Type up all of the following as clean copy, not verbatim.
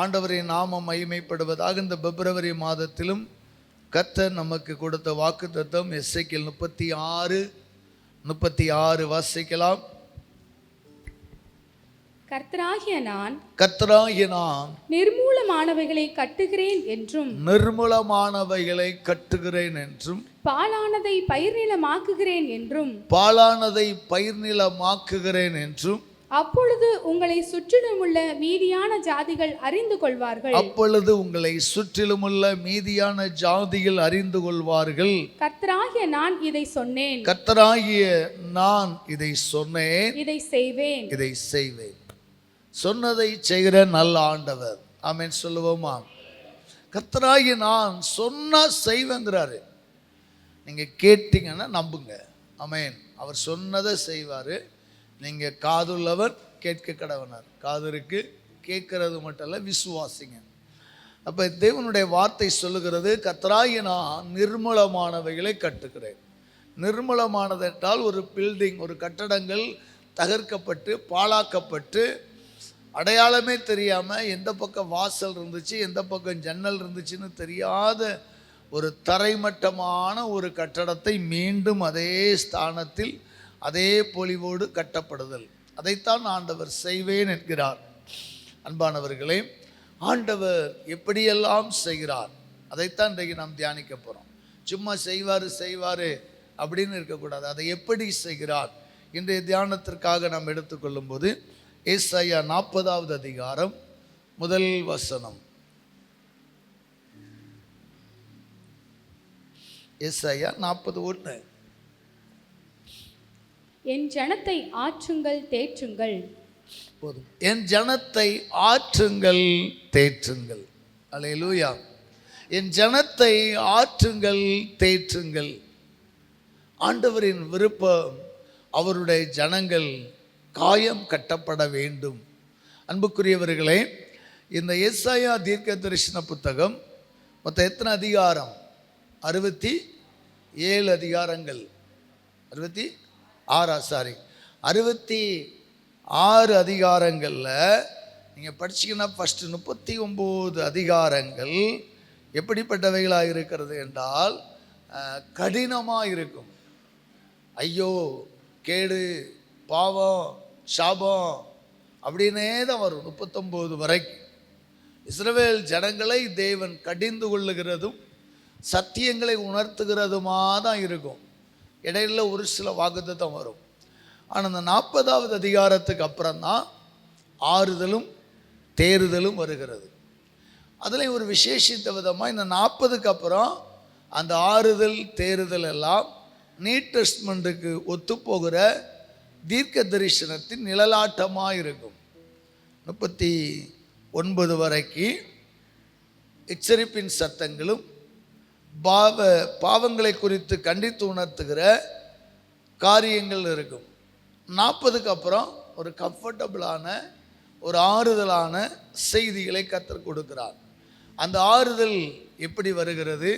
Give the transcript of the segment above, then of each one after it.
ஆண்டவரின் நாமம் மகிமைப்படுவதாக. இந்த பிப்ரவரி மாதத்திலும் கர்த்தர் நமக்கு கொடுத்த வாக்குத்தத்தம் எசேக்கியேல் 36 வாசிக்கலாம். கர்த்தராகிய நான் நிர்மூலமானவைகளை கட்டுகிறேன் என்றும் பாழானதை பயிர்நிலமாக்குகிறேன் என்றும் அப்பொழுது உங்களை சுற்றிலுமுள்ள மீதியான ஜாதிகள் அறிந்து கொள்வார்கள். கர்த்தராகிய நான் இதை சொன்னேன், இதை செய்வேன். சொன்னதை செய்கிற நல்ல ஆண்டவர். ஆமென் சொல்லுவோமா? கர்த்தராகிய நான் சொன்னா செய்வேங்கிறாரு. நீங்க கேட்டீங்கன்னா நம்புங்க. ஆமென். அவர் சொன்னதை செய்வாரு. நீங்க காதுள்ளவர் கேட்க கடவனார். காது இருக்கு, கேட்கறது மட்டும் இல்ல, விசுவாசிங்க. அப்ப தேவனுடைய வார்த்தை சொல்லுகிறது, கர்த்தராகிய நான் நிர்மூலமானவைகளை கட்டுகிறேன். நிர்மூலமானது என்றால் ஒரு பில்டிங், ஒரு கட்டடங்கள் தகர்க்கப்பட்டு பாழாக்கப்பட்டு அடையாளமே தெரியாமல் எந்த பக்கம் வாசல் இருந்துச்சு, எந்த பக்கம் ஜன்னல் இருந்துச்சுன்னு தெரியாத ஒரு தரைமட்டமான ஒரு கட்டடத்தை மீண்டும் அதே ஸ்தானத்தில் அதே பொலிவோடு கட்டப்படுதல், அதைத்தான் ஆண்டவர் செய்வேன் என்கிறார். அன்பானவர்களே, ஆண்டவர் எப்படியெல்லாம் செய்கிறார் அதைத்தான் இன்றைக்கு நாம் தியானிக்க போகிறோம். சும்மா செய்வார் அப்படின்னு இருக்கக்கூடாது. அதை எப்படி செய்கிறார் இன்றைய தியானத்திற்காக நாம் எடுத்துக்கொள்ளும் போது ஏசாயா 40வது அதிகாரம் முதல் வசனம். ஏசாயா 40:1. என் ஜனத்தை ஆற்றுங்கள் தேற்றுங்கள். போதும். என் ஜனத்தை ஆற்றுங்கள் தேற்றுங்கள். அல்லேலூயா. என் ஜனத்தை ஆற்றுங்கள் தேற்றுங்கள். ஆண்டவரின் விருப்பம் அவருடைய ஜனங்கள் காயம் கட்டப்பட வேண்டும். அன்புக்குரியவர்களே, இந்த ஏசாயா தீர்க்க தரிசன புத்தகம் மொத்தம் எத்தனை அதிகாரம்? 67 அதிகாரங்கள். 66 அதிகாரங்களில் நீங்கள் படிச்சிங்கன்னா ஃபஸ்ட்டு 39 அதிகாரங்கள் எப்படிப்பட்டவைகளாக இருக்கிறது என்றால் கடினமாக இருக்கும். ஐயோ, கேடு, பாவம், சாபம் அப்படின்னே தான் வரும். 39 வரைக்கும் இஸ்ரவேல் ஜனங்களை தேவன் கடிந்து கொள்ளுகிறதும் சத்தியங்களை உணர்த்துகிறதுமா தான் இருக்கும். இடையில ஒரு சில வாக்குத்தத்தம் வரும். ஆனால் அந்த 40வது அதிகாரத்துக்கு அப்புறம்தான் ஆறுதலும் தேறுதலும் வருகிறது. அதில் ஒரு விசேஷித்த விதமாக இந்த 40க்கு அப்புறம் அந்த ஆறுதல் தேறுதல் எல்லாம் நியூ டெஸ்டமெண்ட்டுக்கு ஒத்துப்போகிற தீர்க்க தரிசனத்தின் நிழலாட்டமாக இருக்கும். 39 வரைக்கும் எச்சரிப்பின் சத்தங்களும் பாவங்களை குறித்து கண்டித்து உணர்த்துகிற காரியங்கள் இருக்கும். 40க்கு அப்புறம் ஒரு கம்ஃபர்டபுளான ஒரு ஆறுதலான செய்திகளை கர்த்தர் கொடுக்கிறார். அந்த ஆறுதல் எப்படி வருகிறது?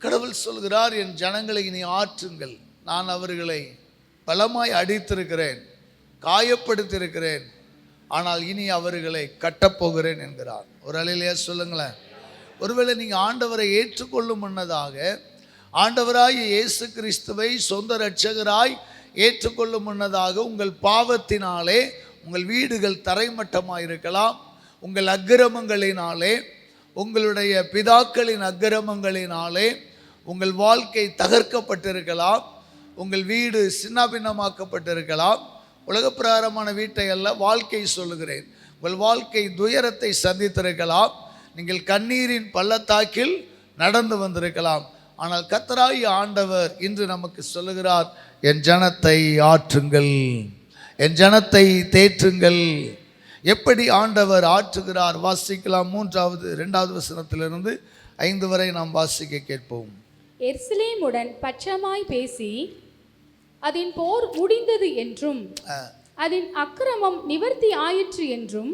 கடவுள் சொல்கிறார், என் ஜனங்களை இனி ஆற்றுங்கள். நான் அவர்களை பலமாய் அடித்திருக்கிறேன், காயப்படுத்தியிருக்கிறேன், ஆனால் இனி அவர்களை கட்டப்போகிறேன் என்கிறார். ஒரு அலையிலேயே சொல்லுங்களேன். ஒருவேளை நீங்கள் ஆண்டவரை ஏற்றுக்கொள்ளும் முன்னதாக, ஆண்டவராய் இயேசு கிறிஸ்துவை சொந்த இரட்சகராய் ஏற்றுக்கொள்ளும் முன்னதாக உங்கள் பாவத்தினாலே உங்கள் வீடுகள் தரைமட்டமாக இருக்கலாம். உங்கள் அக்கிரமங்களினாலே, உங்களுடைய பிதாக்களின் அக்கிரமங்களினாலே உங்கள் வாழ்க்கை தகர்க்கப்பட்டிருக்கலாம். உங்கள் வீடு சின்னாபின்னமாக்கப்பட்டிருக்கலாம். உலக பிரகாரமான வீட்டை அல்ல, வாழ்க்கை சொல்லுகிறேன். உங்கள் வாழ்க்கை துயரத்தை சந்தித்திருக்கலாம். நீங்கள் கண்ணீரின் பள்ளத்தாக்கில் நடந்து வந்திருக்கலாம். ஆனால் கர்த்தராகிய ஆண்டவர் இன்று நமக்கு சொல்லுகிறார், என் ஜனத்தை ஆற்றுங்கள், என் ஜனத்தை தேற்றுங்கள். எப்படி ஆண்டவர் ஆற்றுகிறார் வாசிக்கலாம். 2வது வசனத்திலிருந்து 5 வரை நாம் வாசிக்க கேட்போம். எருசலேமுடன் பட்சமாய் பேசி அதன் போர் முடிந்தது என்றும் அதன் அக்கிரமம் நிவர்த்தி ஆயிற்று என்றும்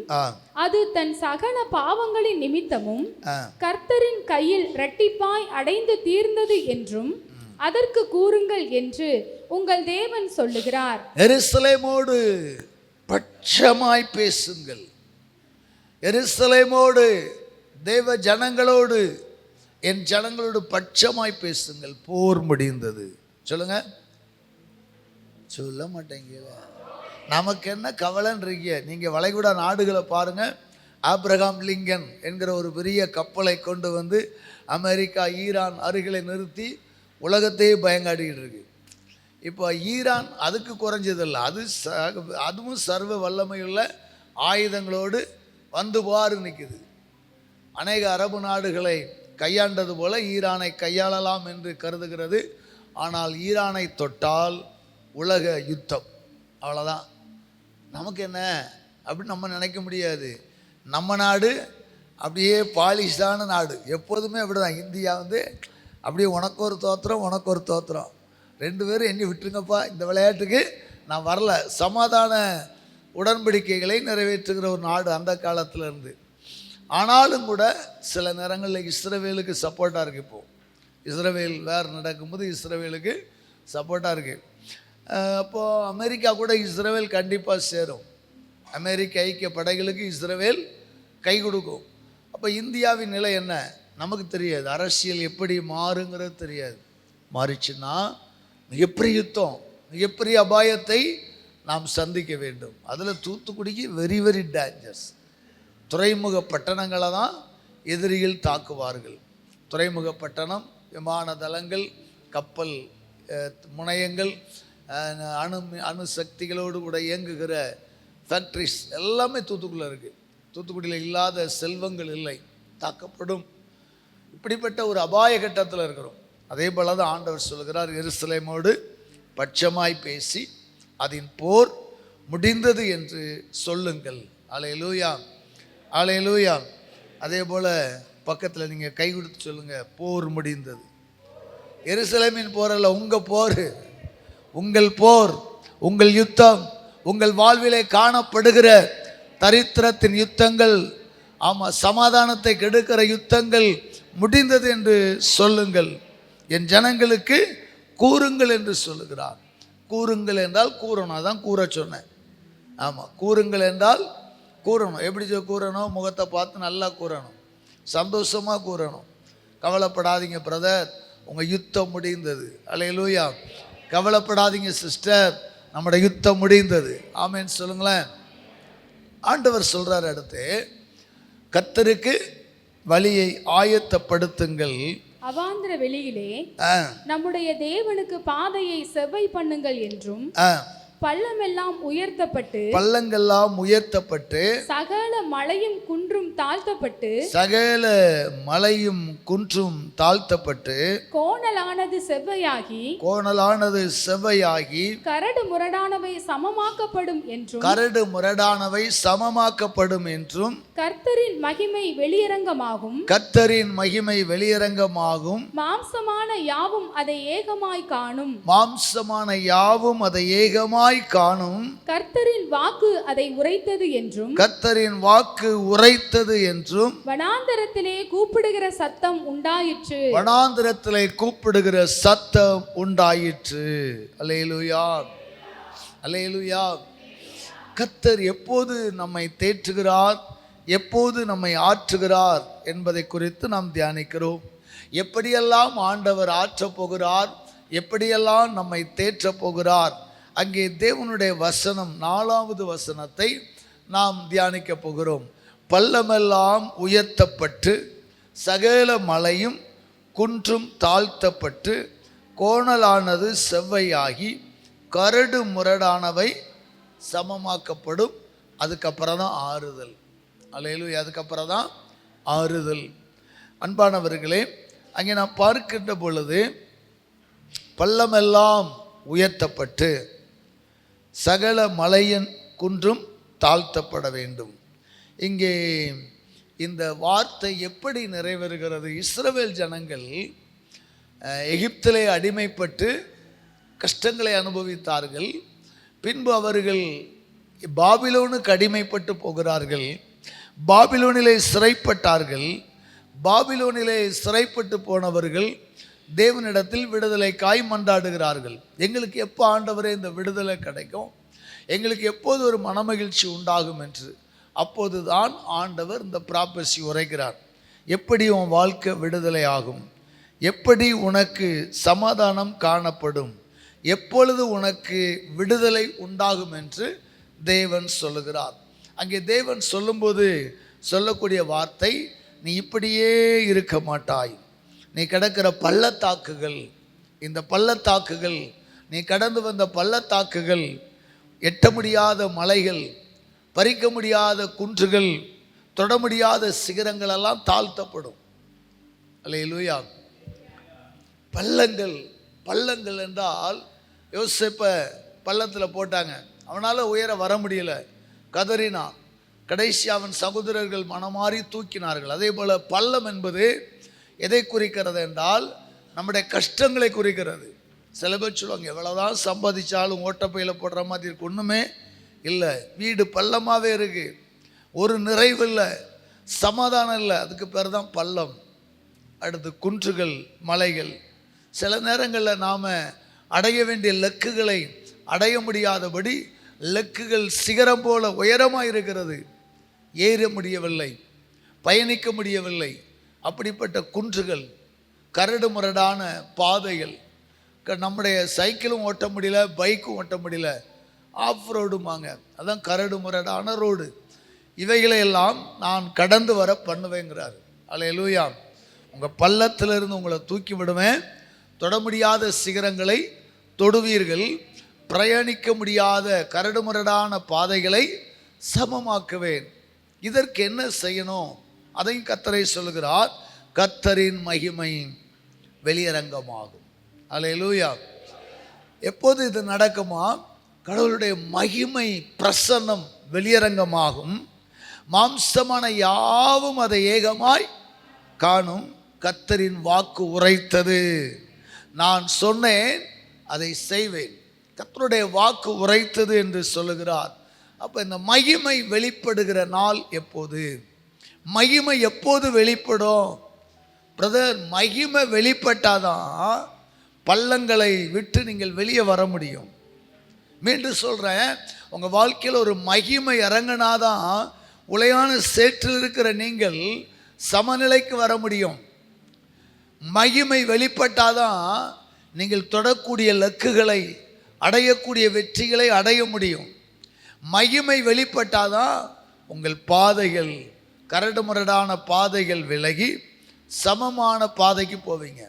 அது தன் சகல பாவங்களின் நிமித்தமும் கர்த்தரின் கையில் இரட்டிப்பாய் அடைந்து தீர்ந்தது என்றும் அதற்கு கூறுங்கள் என்று உங்கள் தேவன் சொல்லுகிறார். எருசலேமோடு பட்சமாய் பேசுங்கள். எருசலேமோடு, தேவ ஜனங்களோடு, என் ஜனங்களோடு பட்சமாய் பேசுங்கள், போர் முடிந்தது. சொல்லுங்க. சொல்ல மாட்டேங்க. நமக்கு என்ன கவலைன்றீங்க? நீங்கள் வளைகுடா நாடுகளை பாருங்கள். ஆப்ரஹாம் லிங்கன் என்கிற ஒரு பெரிய கப்பலை கொண்டு வந்து அமெரிக்கா ஈரான் அருகிலே நிறுத்தி உலகத்தையே பயங்காடிக்கிட்டு இருக்கு. இப்போ ஈரான் அதுக்கு குறைஞ்சதில்லை, அதுவும் சர்வ வல்லமையுள்ள ஆயுதங்களோடு வந்து பாரு நிற்குது. அநேக அரபு நாடுகளை கையாண்டது போல ஈரானை கையாளலாம் என்று கருதுகிறது. ஆனால் ஈரானை தொட்டால் உலக யுத்தம், அவ்வளோதான். நமக்கு என்ன அப்படின்னு நம்ம நினைக்க முடியாது. நம்ம நாடு அப்படியே பாலிஷ்டான நாடு, எப்போதுமே அப்படிதான். இந்தியா வந்து அப்படியே உனக்கு ஒரு தோத்திரம் உனக்கு ஒரு தோத்திரம், ரெண்டு பேரும் எண்ணி விட்டுருங்கப்பா, இந்த விளையாட்டுக்கு நான் வரல. சமாதான உடன்படிக்கைகளை நிறைவேற்றுகிற ஒரு நாடு அந்த காலத்தில் இருந்து. ஆனாலும் கூட சில நேரங்களில் இஸ்ரவேலுக்கு சப்போர்ட்டாக இருக்குது. இப்போது இஸ்ரவேல் வேறு நடக்கும்போது இஸ்ரவேலுக்கு சப்போர்ட்டாக இருக்குது. அப்போது அமெரிக்கா கூட இஸ்ரவேல் கண்டிப்பாக சேரும். அமெரிக்க ஐக்கிய படைகளுக்கு இஸ்ரவேல் கை கொடுக்கும். அப்போ இந்தியாவின் நிலை என்ன நமக்கு தெரியாது. அரசியல் எப்படி மாறுங்கிறது தெரியாது. மாறிச்சுன்னா மிகப்பெரிய யுத்தம், மிகப்பெரிய அபாயத்தை நாம் சந்திக்க வேண்டும். அதில் தூத்துக்குடிக்கு வெரி வெரி டேஞ்சர்ஸ். துறைமுக பட்டணங்களை தான் எதிரிகள் தாக்குவார்கள். துறைமுக பட்டணம், விமான தளங்கள், கப்பல் முனையங்கள், அணுசக்திகளோடு கூட இயங்குகிற ஃபேக்ட்ரிஸ் எல்லாமே தூத்துக்குடியில் இருக்குது. தூத்துக்குடியில் இல்லாத செல்வங்கள் இல்லை, தாக்கப்படும். இப்படிப்பட்ட ஒரு அபாய கட்டத்தில் இருக்கிறோம். அதே போல தான் ஆண்டவர் சொல்கிறார், எருசலேமோடு பட்சமாய் பேசி அதன் போர் முடிந்தது என்று சொல்லுங்கள். அல்லேலூயா, அல்லேலூயா. அதே போல் பக்கத்தில் நீங்கள் கை கொடுத்து சொல்லுங்கள், போர் முடிந்தது. எருசலேமின் போர் அல்ல, உங்கள் போர், உங்கள் போர், உங்கள் யுத்தம், உங்கள் வாழ்விலே காணப்படுகிற தரித்திரத்தின் யுத்தங்கள், ஆமாம், சமாதானத்தை கெடுக்கிற யுத்தங்கள் முடிந்தது என்று சொல்லுங்கள். என் ஜனங்களுக்கு கூறுங்கள் என்று சொல்லுகிறார். கூறுங்கள் என்றால் கூறணும், அதான் கூற சொன்னேன். ஆமாம், கூறுங்கள் என்றால் கூறணும். எப்படி கூறணும்? முகத்தை பார்த்து நல்லா கூறணும், சந்தோஷமாக கூறணும். கவலைப்படாதீங்க பிரதர், உங்கள் யுத்தம் முடிந்தது. அல்லேலூயா. கவலைப்படாதீங்க சிஸ்டர், நம்முடைய யுத்தம் முடிந்தது. ஆமென் சொல்லுங்களேன். ஆண்டவர் சொல்கிறார் அடுத்து, கர்த்தருக்கு வழியை ஆயத்தப்படுத்துங்கள், அவாந்திர வெளியிலே நம்முடைய தேவனுக்கு பாதையை செவ்வை பண்ணுங்கள் என்றும், பள்ளமெல்லாம் உயர்த்தப்பட்டு, பள்ளங்கள்லாம் உயர்த்தப்பட்டு, சகல மலையும் குன்றும் தாழ்த்தப்பட்டு, சகல மலையும் குன்றும் தாழ்த்தப்பட்டு, கோணலானது செவ்வையாகி, கோணலானது செவ்வையாகி, கரடு முரடானவை சமமாக்கப்படும் என்றும், கரடு முரடானவை சமமாக்கப்படும் என்றும், கர்த்தரின் மகிமை வெளியரங்கமாகும், கர்த்தரின் மகிமை வெளியரங்கமாகும், மாம்சமான யாவும் அதை ஏகமாய் காணும், மாம்சமான யாவும் அதை ஏகமாய் காணும், கர்த்தரின் வாக்கு அதை உரைத்தது என்றும், கர்த்தரின் வாக்கு உரைத்தது என்றும், வனாந்தரத்திலே கூப்பிடுகிற சத்தம் உண்டாயிற்று, வனாந்தரத்திலே கூப்பிடுகிற சத்தம் உண்டாயிற்று. அல்லேலூயா, அல்லேலூயா. கர்த்தர் எப்போது நம்மை தேற்றுகிறார், எப்போது நம்மை ஆற்றுகிறார் என்பதை குறித்து நாம் தியானிக்கிறோம். எப்படியெல்லாம் ஆண்டவர் ஆற்றப் போகிறார், எப்படியெல்லாம் நம்மை தேற்றப் போகிறார், அங்கே தேவனுடைய வசனம் 4வது வசனத்தை நாம் தியானிக்க போகிறோம். பள்ளமெல்லாம் உயர்த்தப்பட்டு, சகல மலையும் குன்றும் தாழ்த்தப்பட்டு, கோணலானது செவ்வையாகி, கரடு முரடானவை சமமாக்கப்படும். அதுக்கப்புறம் தான் ஆறுதல். அல்லேலூயா. அதுக்கப்புறம் தான் ஆறுதல். அன்பானவர்களே, அங்கே நாம் பார்க்கின்ற பொழுது பள்ளமெல்லாம் உயர்த்தப்பட்டு சகல மலையின் குன்றும் தாழ்த்தப்பட வேண்டும். இங்கே இந்த வார்த்தை எப்படி நிறைவேறுகிறது? இஸ்ரவேல் ஜனங்கள் எகிப்திலே அடிமைப்பட்டு கஷ்டங்களை அனுபவித்தார்கள். பின்பு அவர்கள் பாபிலோனுக்கு அடிமைப்பட்டு போகிறார்கள். பாபிலோனிலே சிறைப்பட்டார்கள். பாபிலோனிலே சிறைப்பட்டு போனவர்கள் தேவனிடத்தில் விடுதலைக்காய் மன்றாடுகிறார்கள். எங்களுக்கு எப்போ ஆண்டவரே இந்த விடுதலை கிடைக்கும், எங்களுக்கு எப்போது ஒரு மனமகிழ்ச்சி உண்டாகும் என்று. அப்போதுதான் ஆண்டவர் இந்த ப்ராபஸி உரைக்கிறார். எப்படி உன் வாழ்க்கை விடுதலை ஆகும், எப்படி உனக்கு சமாதானம் காணப்படும், எப்பொழுது உனக்கு விடுதலை உண்டாகும் என்று தேவன் சொல்லுகிறார். அங்கே தேவன் சொல்லும்போது சொல்லக்கூடிய வார்த்தை, நீ இப்படியே இருக்க மாட்டாய். நீ கடக்கிற பள்ளத்தாக்குகள், இந்த பள்ளத்தாக்குகள், நீ கடந்து வந்த பள்ளத்தாக்குகள், எட்ட முடியாத மலைகள், பறிக்க முடியாத குன்றுகள், தொட முடியாத சிகரங்கள் எல்லாம் தாழ்த்தப்படும். அல்லேலூயா. பள்ளங்கள், பள்ளங்கள் என்றால் யோசேப்பை பள்ளத்தில் போட்டாங்க, அவனால் உயர வர முடியல, கதறினான். கடைசி அவன் சகோதரர்கள் மனமாறி தூக்கினார்கள். அதே போல் பள்ளம் என்பது எதை குறிக்கிறது என்றால் நம்முடைய கஷ்டங்களை குறிக்கிறது. சில பேர் சொல்லுவாங்க, எவ்வளோதான் சம்பாதிச்சாலும் ஓட்டப்பையில் போடுற மாதிரி இருக்கு, ஒன்றுமே இல்லை, வீடு பள்ளமாகவே இருக்குது, ஒரு நிறைவு இல்லை, சமாதானம் இல்லை, அதுக்கு பேர் தான் பள்ளம். அடுத்து குன்றுகள், மலைகள். சில நேரங்களில் நாம் அடைய வேண்டிய லக்குகளை அடைய முடியாதபடி லக்குகள் சிகரம் போல உயரமாக இருக்கிறது, ஏற முடியவில்லை, பயணிக்க முடியவில்லை. அப்படிப்பட்ட குன்றுகள், கரடு முரடான பாதைகள், நம்முடைய சைக்கிளும் ஓட்ட முடியல, பைக்கும் ஓட்ட முடியல, ஆஃப் ரோடுமாங்க, அதான் கரடு முரடான ரோடு. இவைகளையெல்லாம் நான் கடந்து வர பண்ணுவேங்கிறார். அல்லேலூயா. உங்கள் பள்ளத்திலிருந்து உங்களை தூக்கி விடுவேன், தொட முடியாத சிகரங்களை தொடுவீர்கள், பிரயாணிக்க முடியாத கரடுமுரடான பாதைகளை சமமாக்குவேன். இதற்கு என்ன செய்யணும், அதையும் கர்த்தரை சொல்லுகிறார். கர்த்தரின் மகிமை வெளியரங்கமாகும். அல்லேலூயா. எப்போது இது நடக்குமா? கடவுளுடைய மகிமை பிரசன்னம் வெளியரங்கமாகும், மாம்சமான யாவும் அதை ஏகமாய் காணும். கர்த்தரின் வாக்கு உரைத்தது, நான் சொன்னேன் அதை செய்வேன். கர்த்தருடைய வாக்கு உரைத்தது என்று சொல்லுகிறார். அப்போ இந்த மகிமை வெளிப்படுகிற நாள் எப்போது? மகிமை எப்போது வெளிப்படும்? பிரதர், மகிமை வெளிப்பட்டாதான் பள்ளங்களை விட்டு நீங்கள் வெளியே வர முடியும். மீண்டும் சொல்கிறேன், உங்கள் வாழ்க்கையில் ஒரு மகிமை இறங்கினாதான் உளையான சேற்றில் இருக்கிற நீங்கள் சமநிலைக்கு வர முடியும். மகிமை வெளிப்பட்டாதான் நீங்கள் தொடக்கூடிய லக்குகளை, அடையக்கூடிய வெற்றிகளை அடைய முடியும். மகிமை வெளிப்பட்டாதான் உங்கள் பாதைகள், கரடுமுரடான பாதைகள் விலகி சமமான பாதைக்கு போவீங்க.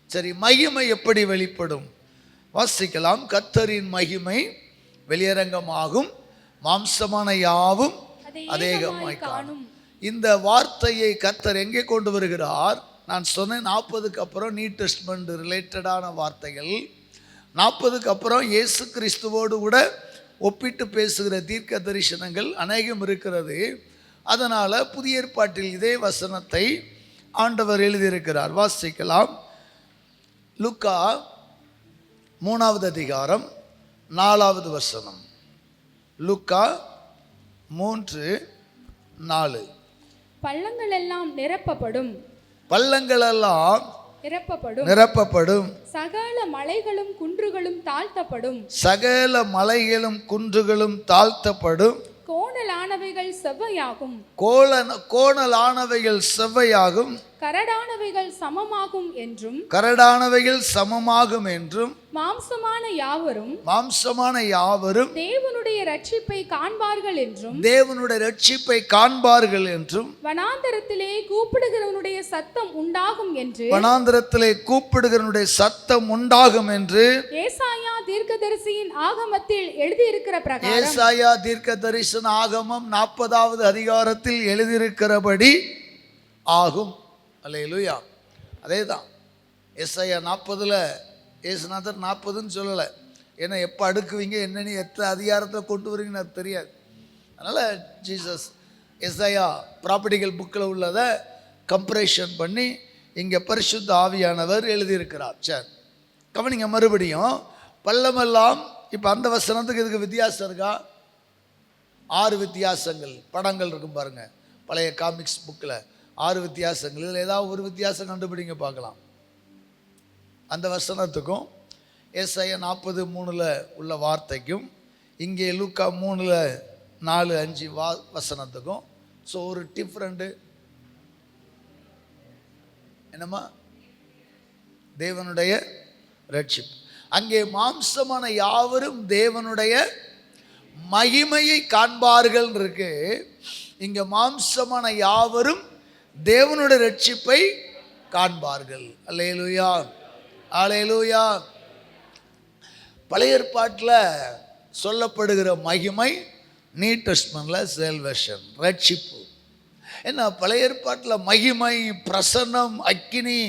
சரி, மகிமை எப்படி வெளிப்படும்? வாசிக்கலாம். கர்த்தரின் மகிமை வெளியரங்கமாகும், மாம்சமான யாவும் அதேகமாய் காணும். இந்த வார்த்தையை கர்த்தர் எங்கே கொண்டு வருகிறார்? நான் சொன்னேன் 40க்கு அப்புறம் நியூ டெஸ்ட்மெண்ட் ரிலேட்டடான வார்த்தைகள், 40க்கு அப்புறம் இயேசு கிறிஸ்துவோடு கூட ஒப்பிட்டு பேசுகிற தீர்க்க தரிசனங்கள் அநேகம் இருக்கிறது. அதனால் புதிய ஏற்பாட்டில் இதே வசனத்தை ஆண்டவர் எழுதியிருக்கிறார். வாசிக்கலாம். லூக்கா 3வது அதிகாரம் 4வது வசனம். லூக்கா 3:4. பள்ளங்கள் எல்லாம் நிரப்பப்படும், பள்ளங்கள் எல்லாம் நிரப்பப்படும், சகல மலைகளும் குன்றுகளும் தாழ்த்தப்படும், சகல மலைகளும் குன்றுகளும் தாழ்த்தப்படும், கோணலானவைகள் செவ்வையாகும், கோணலானவைகள் செவ்வையாகும், கரடானவைகள் சமமாகும் என்றும், கரடானவைகள் சமமாகும் என்றும், மாம்சமான யாவரும் தேவனுடைய ரட்சிப்பை காண்பார்கள் என்றும், தேவனுடைய ரட்சிப்பை காண்பார்கள் என்றும், வனாந்தரத்திலே கூப்பிடுகிறவனுடைய சத்தம் உண்டாகும் என்று, வனாந்தரத்திலே கூப்பிடுகிறவனுடைய சத்தம் உண்டாகும் என்று ஏசாயா தீர்க்கதரிசியின் ஆகமத்தில் எழுதியிருக்கிற பிரகாரம், ஏசாயா தீர்க்கதரிசன ஆகமம் 40வது அதிகாரத்தில் எழுதியிருக்கிறபடி ஆகும். அல்லேலூயா. அதே தான் ஏசாயா 40ல் ஏசுநாதர் 40ன்னு சொல்லலை. ஏன்னா எப்போ அடுக்குவீங்க, என்னென்னு எத்தனை அதிகாரத்தை கொண்டு வரீங்கன்னு அது தெரியாது. அதனால் ஜீசஸ் ஏசாயா ப்ராப்பர்ட்டிகள் புக்கில் உள்ளதை கம்ப்ரேஷன் பண்ணி இங்கே பரிசுத்த ஆவியானவர் எழுதியிருக்கிறார். சரி, கவனிங்க. மறுபடியும் பள்ளமெல்லாம், இப்போ அந்த வசனத்துக்கு இதுக்கு வித்தியாசம் இருக்கா? 6 வித்தியாசங்கள், படங்கள் இருக்கும் பாருங்கள், பழைய காமிக்ஸ் புக்கில் 6 வித்தியாசங்கள். இதில் ஏதாவது ஒரு வித்தியாசம் கண்டுபிடிங்க பார்க்கலாம். அந்த வசனத்துக்கும் ஏசாயா 40:3 உள்ள வார்த்தைக்கும், இங்கே லூக்கா 3 4-5 வசனத்துக்கும். ஸோ ஒரு டிஃப்ரெண்ட்டு என்னம்மா, தேவனுடைய ரட்சிப்பு. அங்கே மாம்சமான யாவரும் தேவனுடைய மகிமையை காண்பார்கள் இருக்கு. இங்க மாம்சமான யாவரும் தேவனுடைய ரட்சிப்பை காண்பார்கள். அல்லேலூயா, அல்லேலூயா. பழைய ஏற்பாட்டில் சொல்லப்படுகிற மகிமை, நியூ டெஸ்டமென்ட்ல சால்வேஷன், ரட்சிப்பு. என்ன பழைய ஏற்பாட்டில் மகிமை, பிரசன்னம், அக்கினி,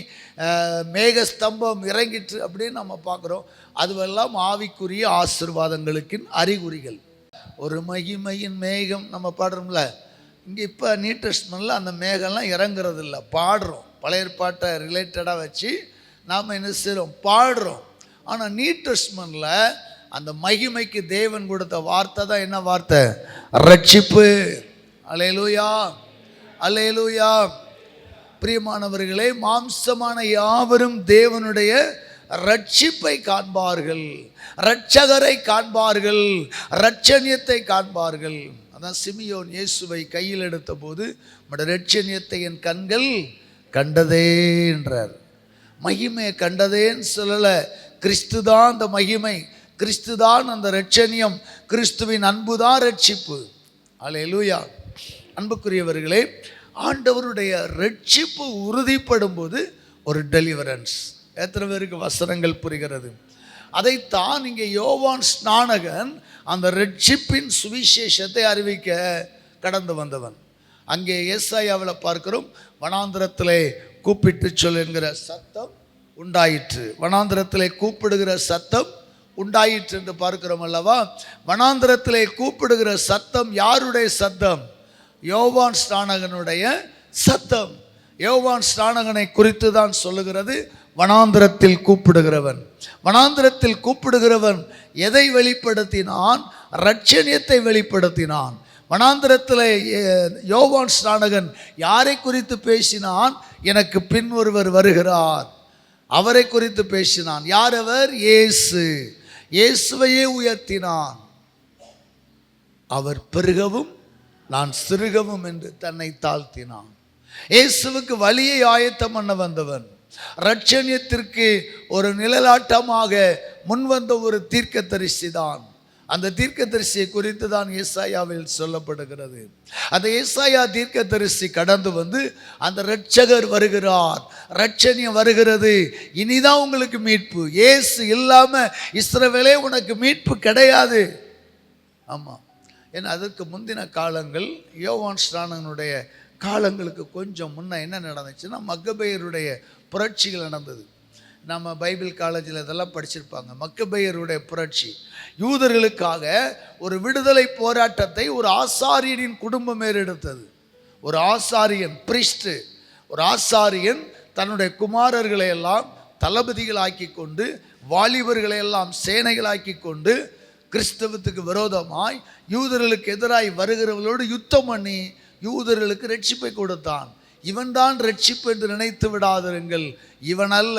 மேகஸ்தம்பம் இறங்கிற்று அப்படின்னு நம்ம பார்க்குறோம். அதுவெல்லாம் ஆவிக்குரிய ஆசீர்வாதங்களுக்கு அறிகுறிகள். ஒரு மகிமையின் மேகம் நம்ம பாடுறோம்ல, இங்கே இப்போ நியூ டெஸ்டமென்ட்ல அந்த மேகம்லாம் இறங்குறது இல்லை, பாடுறோம். பழைய ஏற்பாட்டை ரிலேட்டடாக வச்சு நாம் என்ன செய்கிறோம், பாடுறோம். ஆனால் நியூ டெஸ்டமென்ட்ல அந்த மகிமைக்கு தேவன் கொடுத்த வார்த்தை தான் என்ன வார்த்தை? ரட்சிப்பு. அல்லேலூயா, அல்லேலூயா. பிரியமானவர்களே, மாம்சமான யாவரும் தேவனுடைய ரட்சிப்பை காண்பார்கள், இரட்சகரை காண்பார்கள், இரட்சணியத்தை காண்பார்கள். அதான் சிமியோன் இயேசுவை கையில் எடுத்த போது, உம்முடைய இரட்சணியத்தை என் கண்கள் கண்டதே என்றார். மகிமையை கண்டதேன்னு சொல்லலை, கிறிஸ்து தான் அந்த மகிமை, கிறிஸ்து தான் அந்த இரட்சணியம், கிறிஸ்துவின் அன்பு தான் ரட்சிப்பு. அல்லேலூயா. அன்புக்குரியவர்களே, ஆண்டவருடைய ரட்சிப்பு உறுதிப்படும் போது ஒரு டெலிவரன்ஸ். எத்தனை பேருக்கு வசனங்கள் புரிகிறது? அதைத்தான் இங்கே யோவான் ஸ்நானகன் அந்த ரட்சிப்பின் சுவிசேஷத்தை அறிவிக்க கடந்து வந்தவன். அங்கே ஏசாயாவில் பார்க்கிறோம், வனாந்திரத்திலே கூப்பிட்டு சொல் என்கிற சத்தம் உண்டாயிற்று. வனாந்திரத்திலே கூப்பிடுகிற சத்தம் உண்டாயிற்று என்று பார்க்கிறோம் அல்லவா? வனாந்திரத்திலே கூப்பிடுகிற சத்தம் யாருடைய சத்தம்? யோவான் ஸ்நானகனுடைய சத்தம். யோவான் ஸ்நானகனை குறித்து தான் சொல்லுகிறது, வனாந்திரத்தில் கூப்பிடுகிறவன். வனாந்திரத்தில் கூப்பிடுகிறவன் எதை வெளிப்படுத்தினான்? இரட்சணியத்தை வெளிப்படுத்தினான். வனாந்திரத்தில் யோவான் ஸ்நானகன் யாரை குறித்து பேசினான்? எனக்கு பின் ஒருவர் வருகிறார், அவரை குறித்து பேசினான். யார் அவர்? இயேசு. இயேசுவையே உயர்த்தினான். அவர் பெருகவும் நான் சிறுகவும் என்று தன்னை தாழ்த்தினான். இயேசுவுக்கு வழியை ஆயத்தம் பண்ண வந்தவன். இரட்சணியத்திற்கு ஒரு நிழலாட்டமாக முன்வந்த ஒரு தீர்க்கதரிசி தான். அந்த தீர்க்கதரிசியை குறித்து தான் ஏசாயாவில் சொல்லப்படுகிறது. அந்த ஏசாயா தீர்க்கதரிசி கடந்து வந்து, அந்த இரட்சகர் வருகிறார், இரட்சணியம் வருகிறது, இனிதான் உங்களுக்கு மீட்பு, இயேசு இல்லாம இஸ்ரவேலே உனக்கு மீட்பு கிடையாது. ஆமாம். ஏன்னா அதற்கு முந்தின காலங்கள், யோவான் ஸ்நானகனுடைய காலங்களுக்கு கொஞ்சம் முன்ன என்ன நடந்துச்சுன்னா, மக்கபேயருடைய புரட்சிகள் நடந்தது. நம்ம பைபிள் காலேஜில் இதெல்லாம் படிச்சிருப்பாங்க. மக்கபேயருடைய புரட்சி யூதர்களுக்காக ஒரு விடுதலை போராட்டத்தை ஒரு ஆசாரியனின் குடும்பம் ஏறெடுத்தது. ஒரு ஆசாரியன், பிரிஸ்ட், ஒரு ஆசாரியன் தன்னுடைய குமாரர்களை எல்லாம் தளபதிகளாக்கி கொண்டு, வாலிபர்களை எல்லாம் சேனைகளாக்கி கொண்டு, கிறிஸ்தவத்துக்கு விரோதமாய் யூதர்களுக்கு எதிராய் வருகிறவர்களோடு யுத்தம் பண்ணி யூதர்களுக்கு ரட்சிப்பை கொடுத்தான். இவன் தான் ரட்சிப்பு என்று நினைத்து விடாதிருங்கள், இவன் அல்ல.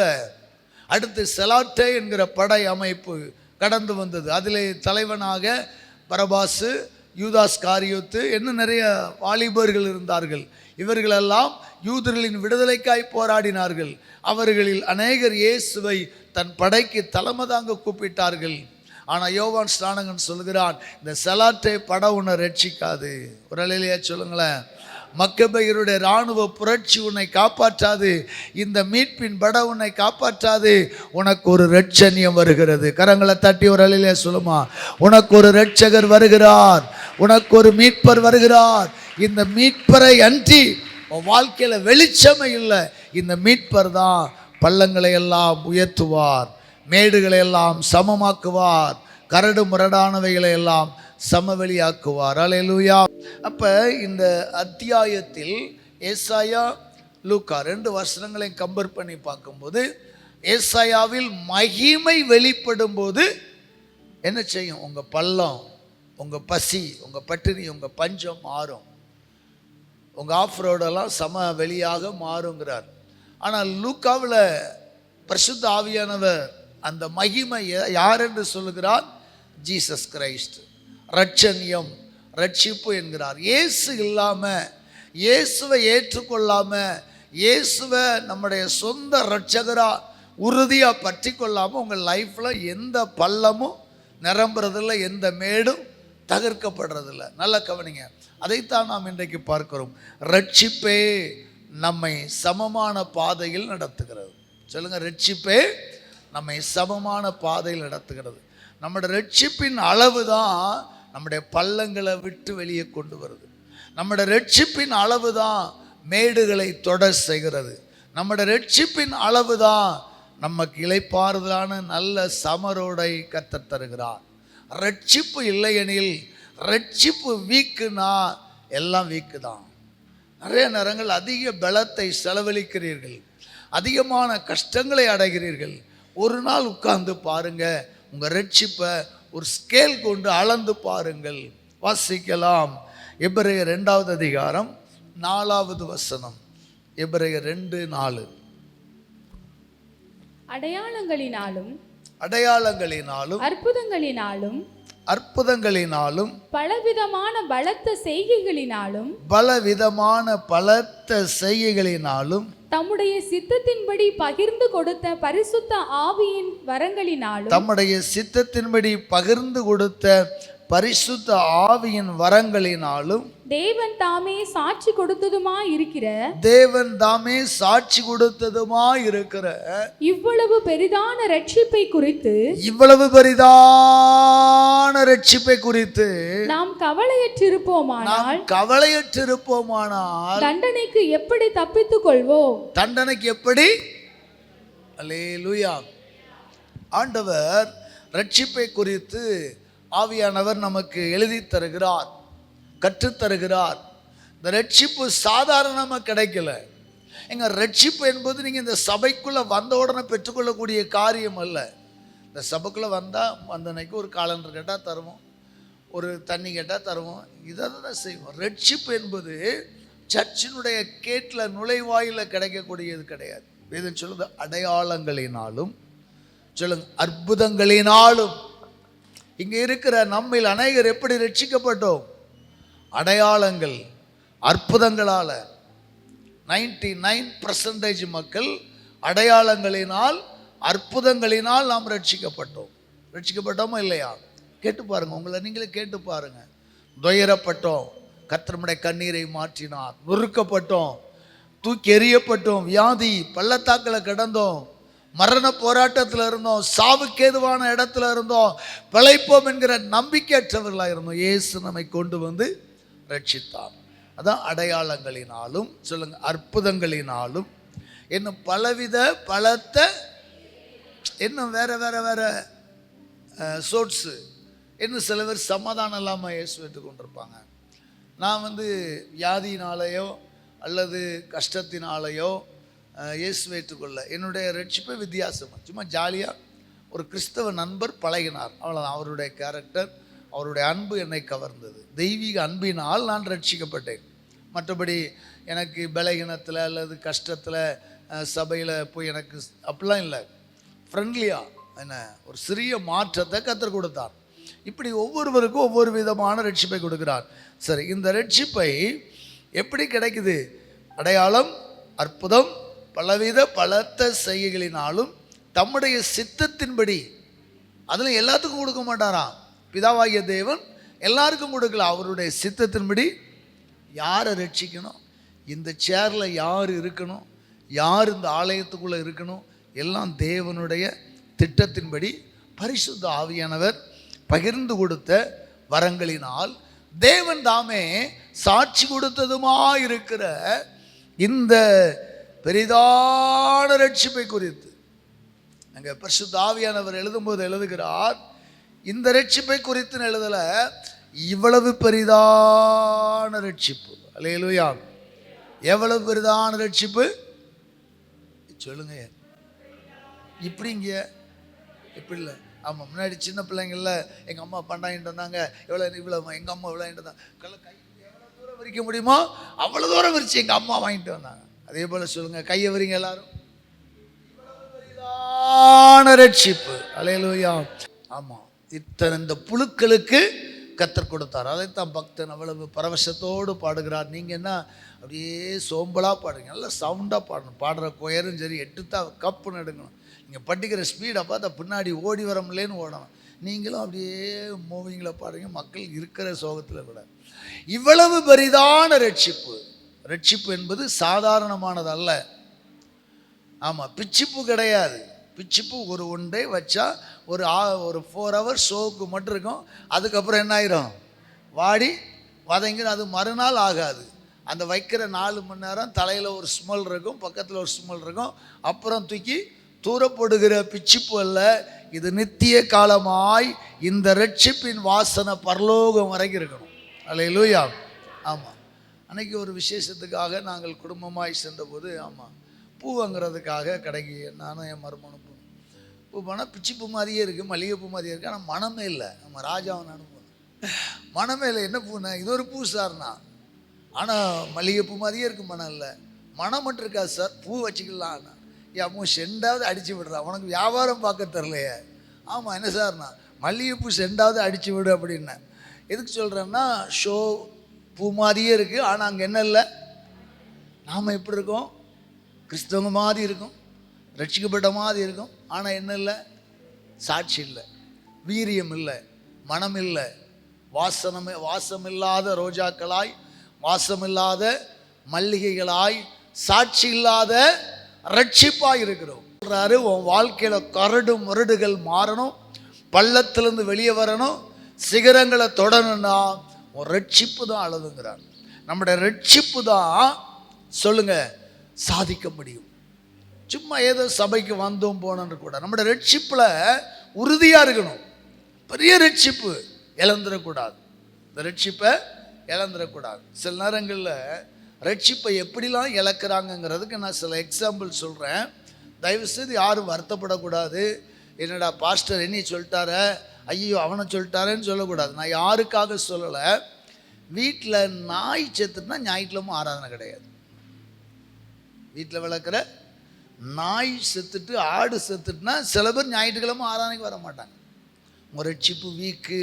அடுத்து செலாட்டே என்கிற படை அமைப்பு கடந்து வந்தது. அதிலே தலைவனாக பரபாசு, யூதாஸ் காரியோத்து என்ன நிறைய வாலிபர்கள் இருந்தார்கள். இவர்களெல்லாம் யூதர்களின் விடுதலைக்காய் போராடினார்கள். அவர்களில் அநேகர் இயேசுவை தன் படைக்கு தலைமை தாங்க கூப்பிட்டார்கள். ஆனால் யோவான் ஸ்நானகன் சொல்கிறான், இந்த செலாட்டை படம் உன்னை ரட்சிக்காது. ஒரு அலையிலேயே சொல்லுங்களேன். மக்கபேயருடைய இராணுவ புரட்சி உன்னை காப்பாற்றாது, இந்த மீட்பின் படம் உன்னை காப்பாற்றாது. உனக்கு ஒரு இரட்சணியம் வருகிறது. கரங்களை தட்டி ஒரு அலையிலே சொல்லுமா, உனக்கு ஒரு இரட்சகர் வருகிறார், உனக்கு ஒரு மீட்பர் வருகிறார். இந்த மீட்பரை அன்றி உன் வாழ்க்கையில் வெளிச்சமே இல்லை. இந்த மீட்பர் தான் பள்ளங்களை எல்லாம் உயர்த்துவார், மேடுகளை எல்லாம் சமமாக்குவார், கரடு முரடானவைகளை எல்லாம் சமவெளியாக்குவார். அல்லேலூயா. அப்போ இந்த அத்தியாயத்தில் ஏசாயா, லூக்கா 2 வசனங்களையும் கம்பேர் பண்ணி பார்க்கும்போது, ஏசாயாவில் மகிமை வெளிப்படும் போது என்ன செய்யும்? உங்கள் பள்ளம், உங்கள் பசி, உங்கள் பட்டினி, உங்கள் பஞ்சம் மாறும், உங்கள் ஆஃப் ரோடெல்லாம் சம வெளியாக மாறுங்கிறார். ஆனால் லூக்காவில் பரிசுத்த ஆவியானவர் அந்த மகிமை யார் என்று சொல்லுகிறார்? Jesus Christ. இரட்சணியம், ரட்சிப்பு என்கிறார். இயேசு இல்லாமல், இயேசுவை ஏற்றுக்கொள்ளாமல், இயேசுவை நம்முடைய சொந்த இரட்சகராக உறுதியாக பற்றி கொள்ளாமல் உங்கள் லைஃப்பில் எந்த பள்ளமும் நிரம்புறதில்லை, எந்த மேடும் தகர்க்கப்படுறதில்லை. நல்ல கவனிங்க. அதைத்தான் நாம் இன்றைக்கு பார்க்கிறோம். ரட்சிப்பே நம்மை சமமான பாதையில் நடத்துகிறது. சொல்லுங்க, ரட்சிப்பே நம்மை சமமான பாதையில் நடத்துகிறது. நம்முடைய ரட்சிப்பின் அளவு தான் நம்முடைய பள்ளங்களை விட்டு வெளியே கொண்டு வருது. நம்முடைய ரட்சிப்பின் அளவு தான் மேடுகளை தொட செய்கிறது. நம்முடைய ரட்சிப்பின் அளவு தான் நமக்கு இளைப்பாறுதலான நல்ல சமரோடை கற்றுத் தருகிறார். ரட்சிப்பு இல்லையெனில், ரட்சிப்பு வீக்குனா எல்லாம் வீக்கு தான். நிறைய நேரங்கள் அதிக பலத்தை செலவழிக்கிறீர்கள், அதிகமான கஷ்டங்களை அடைகிறீர்கள். ஒரு நாள் உட்கார்ந்து பாருங்க, உங்கள் ரட்சிப்பை ஒரு ஸ்கேல் கொண்டு அளந்து பாருங்கள். வாசிக்கலாம். எபிரேயர் 2வது அதிகாரம் 4வது வசனம். எபிரேயர் 2:4. அடையாளங்களினாலும் அற்புதங்களினாலும் பலவிதமான பலத்த செய்கைகளினாலும் தம்முடைய சித்தத்தின்படி பகிர்ந்து கொடுத்த பரிசுத்த ஆவியின் வரங்களினாலும் தேவன் தாமே சாட்சி கொடுத்ததுமாயிருக்கிற இவ்வளவு பெரிதான ரட்சிப்பை குறித்து நாம் கவலையற்றிருப்போமானால் தண்டனைக்கு எப்படி தப்பித்துக் கொள்வோம்? அல்லேலூயா. ஆண்டவர் ரட்சிப்பை குறித்து ஆவியானவர் நமக்கு எழுதி தருகிறார், கற்றுத்தருகிறார். இந்த ரட்சிப்பு சாதாரணமாக கிடைக்கல. எங்க ரட்சிப்பு என்பது நீங்கள் இந்த சபைக்குள்ளே வந்த உடனே பெற்றுக்கொள்ளக்கூடிய காரியம் அல்ல. இந்த சபைக்குள்ளே வந்தால் அன்னைக்கு ஒரு காலண்டர் கேட்டால் தருவோம், ஒரு தண்ணி கேட்டால் தருவோம், இதை தான் செய்வோம். ரட்சிப்பு என்பது சர்ச்சினுடைய கேட்டில் நுழைவாயில் கிடைக்கக்கூடியது கிடையாது. வேதம் சொல்லுது அடையாளங்களினாலும், சொல்லுங்க அற்புதங்களினாலும். இங்கே இருக்கிற நம்மில் அநேகர் எப்படி ரட்சிக்கப்பட்டோம்? அடையாளங்கள், அற்புதங்களால். 99% மக்கள் அடையாளங்களினால், அற்புதங்களினால் நாம் ரட்சிக்கப்பட்டோமா இல்லையா? கேட்டு பாருங்க, உங்களை நீங்களே கேட்டு பாருங்க. துயரப்பட்டோம், கர்த்தர் நம்முடைய கண்ணீரை மாற்றினார். நொறுக்கப்பட்டோம், தூக்கி எறியப்பட்டோம், வியாதி பள்ளத்தாக்கில் கிடந்தோம், மரண போராட்டத்தில் இருந்தோம், சாவுக்கேதுவான இடத்துல இருந்தோம், பிழைப்போம் என்கிற நம்பிக்கையற்றவர்களாக இருந்தோம். இயேசு நம்மை கொண்டு வந்து ரட்சித்தார். அதான் அடையாளங்களினாலும், சொல்லுங்க அற்புதங்களினாலும், இன்னும் பலவித பலத்த, இன்னும் வேற வேற வேற சோர்ஸு. இன்னும் சில பேர் சமாதானம் இல்லாமல் இயேசு கொண்டிருப்பாங்க. நான் வியாதியினாலேயோ அல்லது கஷ்டத்தினாலேயோ இயேசு ஏற்றுக்கொள்ள, என்னுடைய ரட்சிப்பை வித்தியாசமாக சும்மா ஜாலியாக ஒரு கிறிஸ்தவ நண்பர் பழகினார், அவ்வளோதான். அவருடைய கேரக்டர், அவருடைய அன்பு என்னை கவர்ந்தது. தெய்வீக அன்பினால் நான் ரட்சிக்கப்பட்டேன். மற்றபடி எனக்கு பலகீனத்தில் அல்லது கஷ்டத்தில் சபையில் போய் எனக்கு அப்படிலாம் இல்லை. ஃப்ரெண்ட்லியாக என்ன ஒரு சிறிய மாற்றத்தை கர்த்தர் கொடுத்தார். இப்படி ஒவ்வொருவருக்கும் ஒவ்வொரு விதமான ரட்சிப்பை கொடுக்கிறார். சரி, இந்த ரட்சிப்பை எப்படி கிடைக்குது? அடையாளம், அற்புதம், பலவித பலத்த செய்கைகளினாலும் தம்முடைய சித்தத்தின்படி. அதில் எல்லாத்துக்கும் கொடுக்க மாட்டாராம். பிதாவாகிய தேவன் எல்லாருக்கும் கொடுக்கல. அவருடைய சித்தத்தின்படி யாரை ரட்சிக்கணும், இந்த சேரில் யார் இருக்கணும், யார் இந்த ஆலயத்துக்குள்ளே இருக்கணும், எல்லாம் தேவனுடைய திட்டத்தின்படி பரிசுத்த ஆவியானவர் பகிர்ந்து கொடுத்த வரங்களினால் தேவன் தாமே சாட்சி கொடுத்ததுமா இருக்கிற இந்த பெரிதான ரட்சிப்பை குறித்து அங்கே பரிசுத்த ஆவியானவர் எழுதும்போது எழுதுகிறார், இந்த ரட்சிப்பை குறித்து எழுதல, இவ்வளவு பெரிதான ரட்சிப்பு. அல்லேலூயா. எவ்வளவு பெரிதான ரட்சிப்பு சொல்லுங்க. இப்படிங்க இப்படி இல்லை. ஆமாம், முன்னாடி சின்ன பிள்ளைங்கள எங்கள் அம்மா பண்டாயிட்டு வந்தாங்க, இவ்வளோ எங்கள் அம்மா இவ்வளோட்டு தான், கை எவ்வளோ தூரம் விரிக்க முடியுமோ அவ்வளோ தூரம் விரிச்சு எங்கள் அம்மா வாங்கிட்டு வந்தாங்க. அதே போல் சொல்லுங்கள், கையை விரிங்க எல்லாரும். ரட்சிப்பு. அல்லேலூயா. ஆமாம், இத்தனை இந்த புழுக்களுக்கு கர்த்தர் கொடுத்தார். அதைத்தான் பக்தன் அவ்வளவு பரவசத்தோடு பாடுகிறார். நீங்கள் என்ன அப்படியே சோம்பலாக பாடுங்க, நல்லா சவுண்டாக பாடணும். பாடுற கொயரும் சரி, எட்டுத்தான் கப்புன்னு எடுக்கணும். நீங்கள் படிக்கிற ஸ்பீடை பார்த்தா பின்னாடி ஓடி வரமுல்லேன்னு ஓடணும். நீங்களும் அப்படியே மூவிங்கில் பாடுங்க, மக்கள் இருக்கிற சோகத்தில் கூட. இவ்வளவு பெரிதான ரட்சிப்பு. ரட்சிப்பு என்பது சாதாரணமானது அல்ல. ஆமாம், பிச்சிப்பு கிடையாது. பிச்சிப்பு ஒரு ஒன் டே வச்சா ஒரு 4 hours ஷோவுக்கு மட்டும் இருக்கும். அதுக்கப்புறம் என்ன ஆயிரும், வாடி வதங்கிடும். அது மறுநாள் ஆகாது. அந்த வைக்கிற 4 மணி நேரம் தலையில் ஒரு ஸ்மெல் இருக்கும், பக்கத்தில் ஒரு ஸ்மெல் இருக்கும், அப்புறம் தூக்கி தூரப்படுகிற பிச்சிப்பு அல்ல. இது நித்திய காலமாய் இந்த ரட்சிப்பின் வாசனை பரலோகம் வரைக்கும் இருக்கணும். அல்லேலூயா. ஆமாம், அன்னைக்கு ஒரு விசேஷத்துக்காக நாங்கள் குடும்பமாய் சென்றபோது, ஆமாம், பூ வாங்குறதுக்காக கடைக்கு நானும் என் மருமனும் பூ போனால் பிச்சிப்பூ மாதிரியே இருக்குது, மல்லிகைப்பூ மாதிரியே இருக்குது, ஆனால் மனமே இல்லை. நம்ம ராஜாவை நானும் போனோம், மனமே இல்லை. என்ன பூண்ணா, இது ஒரு பூ சார்னா, ஆனால் மல்லிகைப்பூ மாதிரியே இருக்குது, மனம் இல்லை. மனம் மட்டும் இருக்காது சார், பூ வச்சுக்கலாம். அம்மா செண்டாவது அடித்து விடுறான், உனக்கு வியாபாரம் பார்க்க தரலையே. ஆமாம், என்ன சார்ண்ணா, மல்லிகைப்பூ செண்டாவது அடித்து விடு அப்படின்னேன். எதுக்கு சொல்கிறேன்னா, ஷோ பூ மாதிரியே இருக்குது, ஆனால் அங்கே என்ன இல்லை. நாம் எப்படி இருக்கோம், கிறிஸ்தவங்க மாதிரி இருக்கும், ரட்சிக்கப்பட்ட மாதிரி இருக்கும், ஆனால் என்ன இல்லை, சாட்சி இல்லை, வீரியம் இல்லை, மனம் இல்லை, வாசமில்லாத ரோஜாக்களாய், வாசமில்லாத மல்லிகைகளாய், சாட்சி இல்லாத ரட்சிப்பாய் இருக்கிறோம். சொல்றாரு, உன் வாழ்க்கையில கரடு முரடுகள் மாறணும், பள்ளத்திலிருந்து வெளியே வரணும், சிகரங்களை தொடரணும்னா உன் ரட்சிப்பு தான் அழகுங்கிறார். நம்முடைய ரட்சிப்பு தான் சொல்லுங்க சாதிக்க முடியும். சும்மா ஏதோ சபைக்கு வந்தோம் போனோன்னு கூட நம்முடைய ரட்சிப்பில் உறுதியாக இருக்கணும். பெரிய ரட்சிப்பு இழந்துடக்கூடாது, இந்த ரட்சிப்பை இழந்துடக்கூடாது. சில நேரங்களில் ரட்சிப்பை எப்படிலாம் இழக்கிறாங்கங்கிறதுக்கு நான் சில எக்ஸாம்பிள் சொல்கிறேன். தயவுசெய்து யாரும் வருத்தப்படக்கூடாது. என்னடா பாஸ்டர் என்னை சொல்லிட்டார, ஐயோ அவனை சொல்லிட்டாரேன்னு சொல்லக்கூடாது. நான் யாருக்காக சொல்லலை. வீட்டில் நாய் செத்துட்டுனா ஞாயிற்றுக்கிழமை ஆராதனை கிடையாது. வீட்டில் வளர்க்குற நாய் செத்துட்டு, ஆடு செத்துட்டுனா சில பேர் ஞாயிற்றுக்கிழமை ஆராதனைக்கு வர மாட்டாங்க. உங்கள் ரட்சிப்பு வீக்கு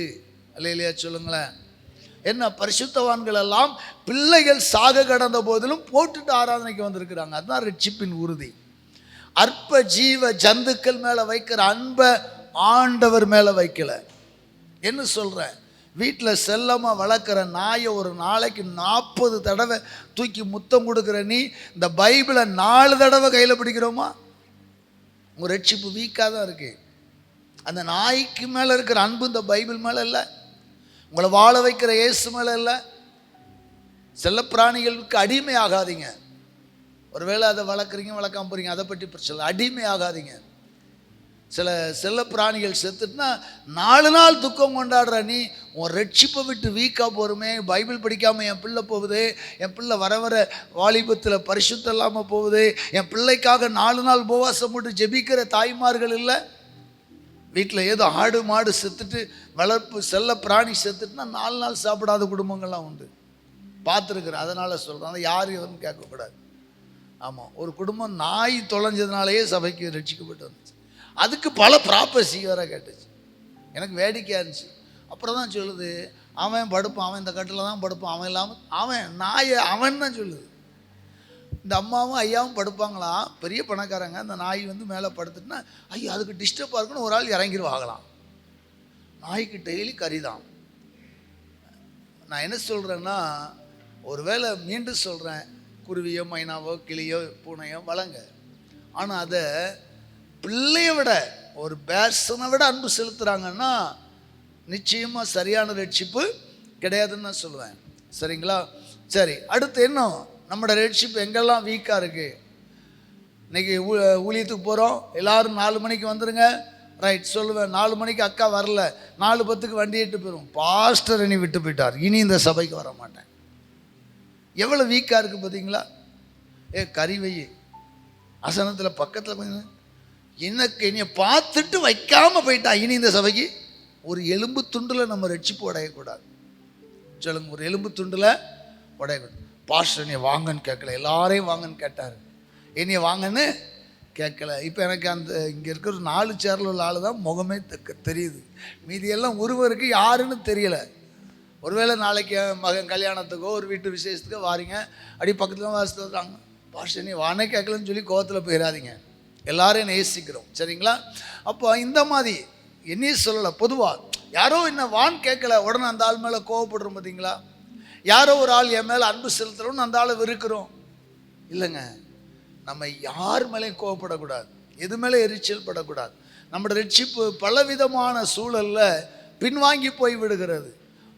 இல்லையா சொல்லுங்களேன். என்ன, பரிசுத்தவான்கள் எல்லாம் பிள்ளைகள் சாக கடந்த போதிலும் போட்டுட்டு ஆராதனைக்கு வந்திருக்கிறாங்க. அதுதான் ரட்சிப்பின் உறுதி. அற்ப ஜீவ ஜந்துக்கள் மேலே வைக்கிற அன்பை ஆண்டவர் மேலே வைக்கல. என்ன சொல்கிறேன், வீட்டில் செல்லமாக வளர்க்குற நாயை ஒரு நாளைக்கு 40 தடவை தூக்கி முத்தம் கொடுக்குற நீ, இந்த பைபிளை 4 தடவை கையில் பிடிக்கிறோமா? உங்கள் ரட்சிப்பு வீக்காக தான் இருக்குது. அந்த நாய்க்கு மேலே இருக்கிற அன்பு இந்த பைபிள் மேலே இல்லை. உங்களை வாழ வைக்கிற இயேசு மேலே இல்லை. செல்லப்பிராணிகளுக்கு அடிமை ஆகாதீங்க. ஒருவேளை அதை வளர்க்குறீங்க, வளர்க்காம போகிறீங்க, அதை பற்றி பிரச்சனை. அடிமை ஆகாதீங்க. சில செல்ல பிராணிகள் செத்துட்டுனா 4 நாள் துக்கம் கொண்டாடுற நீ உன் ரட்சிப்பை விட்டு வீக்காக போகிறோமே. பைபிள் படிக்காமல் என் பிள்ளை போகுது, என் பிள்ளை வர வாலிபத்தில் பரிசுத்தம் இல்லாமல் போகுது, என் பிள்ளைக்காக 4 நாள் உபவாசம் போட்டு ஜெபிக்கிற தாய்மார்கள் இல்லை. வீட்டில் ஏதோ ஆடு மாடு செத்துட்டு, வளர்ப்பு செல்ல பிராணி செத்துட்டுனா 4 நாள் சாப்பிடாத குடும்பங்கள்லாம் உண்டு, பார்த்துருக்குறேன். அதனால் சொல்கிறேன், அதை யார் எதுவும் கேட்கக்கூடாது. ஆமாம், ஒரு குடும்பம் நாய் தொலைஞ்சதுனாலேயே சபைக்கு ரட்சிக்கப்பட்டு வந்துச்சு. அதுக்கு பல ப்ராப்பர்சி வேற கேட்டுச்சு. எனக்கு வேடிக்கையாக இருந்துச்சு. அப்புறம் தான் சொல்லுது, அவன் படுப்பான், அவன் இந்த கட்டில் தான் படுப்பான், அவன் இல்லாமல் அவன் நாயை அவன் தான் சொல்லுது. இந்த அம்மாவும் ஐயாவும் படுப்பாங்களாம், பெரிய பணக்காரங்க. அந்த நாய் வந்து மேலே படுத்துட்டுனா ஐயோ அதுக்கு டிஸ்டர்பாக இருக்குன்னு ஒரு ஆள் இறங்கிடுவாங்களாம். நாய்க்கு டெய்லி கறி தான். நான் என்ன சொல்கிறேன்னா, ஒரு வேளை மீண்டும் சொல்கிறேன், குருவியோ மைனாவோ கிளியோ பூனையோ வளங்க, ஆனால் அதை பிள்ளையை விட ஒரு பேர்சனை விட அன்பு செலுத்துகிறாங்கன்னா நிச்சயமாக சரியான ரட்சிப்பு கிடையாதுன்னு நான் சொல்லுவேன். சரிங்களா? சரி, அடுத்து என்ன, நம்மளோட ரட்சிப்பு எங்கெல்லாம் வீக்காக இருக்குது. இன்றைக்கி ஊழியத்துக்கு போகிறோம், எல்லோரும் 4 மணிக்கு வந்துடுங்க, ரைட் சொல்லுவேன். 4 மணிக்கு அக்கா வரல, 4:10 வண்டி எட்டு போயிடும், பாஸ்டர் இனி விட்டு போயிட்டார், இனி இந்த சபைக்கு வர மாட்டேன். எவ்வளோ வீக்காக இருக்குது பார்த்தீங்களா? கறி அசனத்தில் பக்கத்தில் கொஞ்சம் எனக்கு என்னைய பார்த்துட்டு வைக்காமல் போயிட்டா, இனி இந்த சபைக்கு ஒரு எலும்பு துண்டில் நம்ம ரட்சிப்பு உடையக்கூடாது. சொல்லுங்க, ஒரு எலும்பு துண்டில் உடையக்கூடாது. பாஸ்டர் என்னைய வாங்கன்னு கேட்கல, எல்லாரையும் வாங்கன்னு கேட்டார், என்னைய வாங்கன்னு கேட்கல. இப்போ எனக்கு அந்த இங்கே இருக்கிற 4 சேரில் உள்ள ஆள் தான் முகமே தெரியுது, மீதியெல்லாம் ஒருவருக்கு யாருன்னு தெரியலை. ஒருவேளை நாளைக்கு மகன் கல்யாணத்துக்கோ ஒரு வீட்டு விசேஷத்துக்கோ வாரீங்க, அடி பக்கத்தில் வாசித்து வர்றாங்க, பாஸ்டர் நீ வானே கேட்கலன்னு சொல்லி கோவத்தில் போயிடாதீங்க. எல்லாரையும் நேசிக்கிறோம், சரிங்களா? அப்போ இந்த மாதிரி என்னையும் சொல்லலை, பொதுவாக யாரோ என்ன வான் கேட்கல உடனே அந்த ஆள் மேலே கோவப்படுறோம் பார்த்தீங்களா? யாரோ ஒரு ஆள் என் மேலே அன்பு செலுத்துகிறோன்னு அந்த ஆளை வெறுக்கிறோம் இல்லைங்க. நம்ம யார் மேலேயும் கோவப்படக்கூடாது, எது மேலே எரிச்சல் படக்கூடாது. நம்மளோட ரட்சிப்பு பலவிதமான சூழலில் பின்வாங்கி போய் விடுகிறது.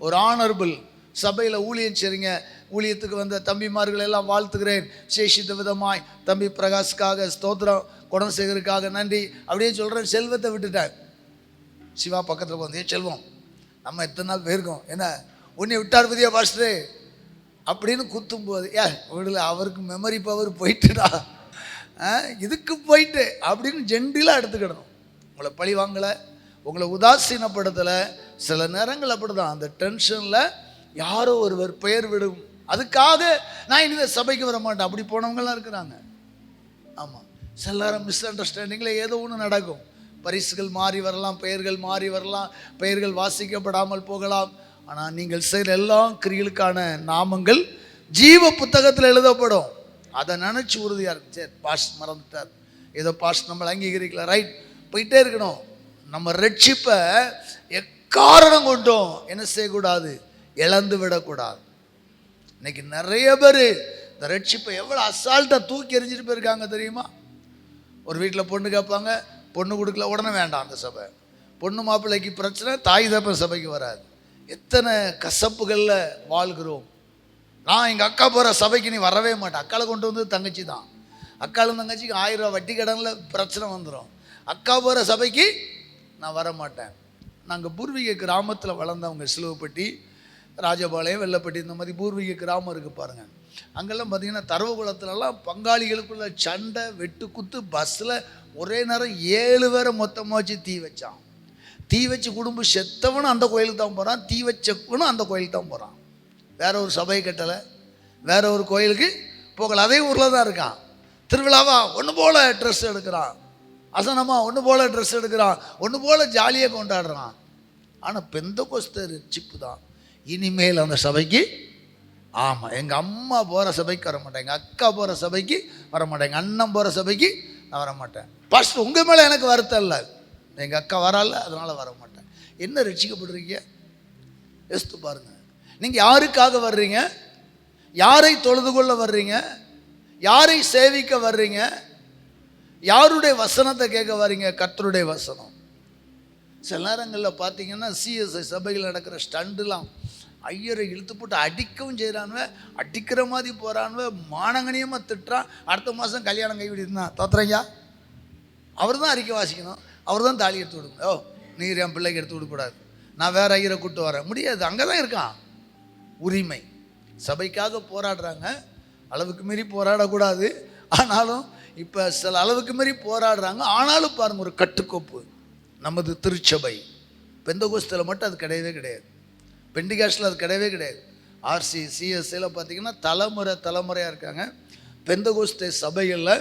ஒரு ஆனரபிள் சபையில் ஊழியம் செய்றீங்க, ஊழியத்துக்கு வந்த தம்பிமார்கள் எல்லாம் வாழ்த்துகிறேன், சேஷித்த விதமாய் தம்பி பிரகாஷ்காக ஸ்தோத்திரம், குணசேகருக்காக நன்றி அப்படியே சொல்கிறேன். செல்வத்தை விட்டுட்டேன். சிவா பக்கத்தில் வந்து செல்வம் நம்ம எத்தனை நாள் போயிருக்கோம், என்ன உன்னை விட்டார் புதிய பாஸ்டரே அப்படின்னு குத்தும் போது விடல, அவருக்கு மெமரி பவர் போயிட்டுடா, இதுக்கு போயிட்டு அப்படின்னு ஜென்டிலாக எடுத்துக்கிடணும். உங்களை பழி வாங்கலை, உங்களை உதாசீனப்படுத்தலை. சில நேரங்கள் அப்படி தான், அந்த டென்ஷனில் யாரோ ஒருவர் பெயர் விடும், அதுக்காக நான் இனிமேல் சபைக்கு வர மாட்டேன் அப்படி போனவங்களாம் இருக்கிறாங்க. ஆமாம், சில நேரம் மிஸ் அண்டர்ஸ்டாண்டிங்கில் ஏதோ ஒன்று நடக்கும், பரிசுகள் மாறி வரலாம், பெயர்கள் மாறி வரலாம், பெயர்கள் வாசிக்கப்படாமல் போகலாம். ஆனால் நீங்கள் செய்கிற எல்லா கிரிகளுக்கான நாமங்கள் ஜீவ புத்தகத்தில் எழுதப்படும். அதை நினச்சி உறுதியாக இருக்கு. சரி பாஸ்ட் மறந்துட்டார், ஏதோ பாஸ்ட் நம்மளை அங்கீகரிக்கல, ரைட், போயிட்டே இருக்கணும். நம்ம ரட்சிப்பை எக்காரணம் கொண்டும் என்ன செய்யக்கூடாது, இழந்து விடக்கூடாது. இன்னைக்கு நிறைய பேர் இந்த ரட்சிப்பை எவ்வளோ அசால்ட்டாக தூக்கி எறிஞ்சிட்டு போயிருக்காங்க தெரியுமா? ஒரு வீட்டில் பொண்ணு கேட்பாங்க, பொண்ணு கொடுக்கல, உடனே வேண்டாம் அந்த சபை. பொண்ணு மாப்பிள்ளைக்கு பிரச்சனை, தாய் தப்ப சபைக்கு வராது. எத்தனை கசப்புகளில் வாழ்கிறோம். நான் எங்கள் அக்கா போகிற சபைக்கு நீ வரவே மாட்டேன், அக்காவை கொண்டு வந்து தங்கச்சி தான், அக்காலும் தங்கச்சிக்கு 1000 ரூபா வட்டி கடனில் பிரச்சனை வந்துடும். அக்கா போகிற சபைக்கு நான் வர மாட்டேன். நாங்கள் பூர்வீக கிராமத்தில் வளர்ந்தவங்க, சிலுவப்பட்டி, ராஜபாளையம், வெள்ளப்பட்டி, இந்த மாதிரி பூர்வீக கிராமம் இருக்குது பாருங்கள். அங்கெல்லாம் பார்த்தீங்கன்னா தரவுகுளத்துலலாம் பங்காளிகளுக்குள்ள சண்டை, வெட்டு குத்து, பஸ்ஸில் ஒரே நேரம் 7 பேரை மொத்தமாக வச்சு தீ வச்சான். தீ வச்சு குடும்பம் செத்தவனும் அந்த கோயிலுக்கு தான் போகிறான், தீ வச்சவனும் அந்த கோயிலுக்கு தான் போகிறான். வேற ஒரு சபை கட்டலை, வேற ஒரு கோயிலுக்கு போகலை, அதே ஊரில் தான் இருக்கான். திருவிழாவா ஒன்று போல் ட்ரெஸ் எடுக்கிறான், அசனமாக ஒன்று போல் ட்ரெஸ் எடுக்கிறான், ஒன்று போல் ஜாலியாக கொண்டாடுறான். ஆனால் பெந்தகோஸ்தே ரட்சிப்பு தான். இனிமேல் அந்த சபைக்கு, ஆமாம், எங்கள் அம்மா போகிற சபைக்கு வர மாட்டேன், எங்கள் அக்கா போகிற சபைக்கு வர மாட்டேன், எங்கள் அண்ணன் போகிற சபைக்கு நான் வர மாட்டேன். ஃபஸ்ட் உங்கள் மேலே எனக்கு வருத்தம் இல்லை, எங்கள் அக்கா வரால அதனால் வர மாட்டேன். என்ன ரட்சிக்கப்படுறீங்க யோசித்து பாருங்கள். நீங்கள் யாருக்காக வர்றீங்க? யாரை தொழுது கொள்ள வர்றீங்க? யாரை சேவிக்க வர்றீங்க? யாருடைய வசனத்தை கேட்க வர்றீங்க? கர்த்தருடைய வசனம். சில நேரங்களில் பார்த்தீங்கன்னா சிஎஸ்ஐ சபையில் நடக்கிற ஸ்டண்டுலாம் ஐயரை இழுத்து போட்டு அடிக்கவும் செய்கிறானுவ, அடிக்கிற மாதிரி போகிறானுவ, மானங்கனியமாக திட்டுறான். அடுத்த மாதம் கல்யாணம் கைவிடிதான் தோத்துறீங்க. அவர் தான் அறிக்கை வாசிக்கணும், அவர் தான் தாலி எடுத்து விடுங்க. ஓ நீர் என் பிள்ளைக்கு எடுத்து விடக்கூடாது, நான் வேற ஐயரை கூப்பிட்டு வரேன், முடியாது. அங்கே தான் இருக்கான் உரிமை. சபைக்காக போராடுறாங்க, அளவுக்கு மீறி போராடக்கூடாது. ஆனாலும் இப்போ சில அளவுக்கு மீறி போராடுறாங்க. ஆனாலும் பாருங்கள், ஒரு கட்டுக்கோப்பு. நமது திருச்சபை பெந்தகோஸ்தில் மட்டும் அது கிடையவே கிடையாது, பெண்டிகாஸ்டில் அது கிடையவே கிடையாது. ஆர்சி சிஎஸ்ஐயில் பார்த்தீங்கன்னா தலைமுறையாக இருக்காங்க. பெந்தகோஸ்தே சபைகளில்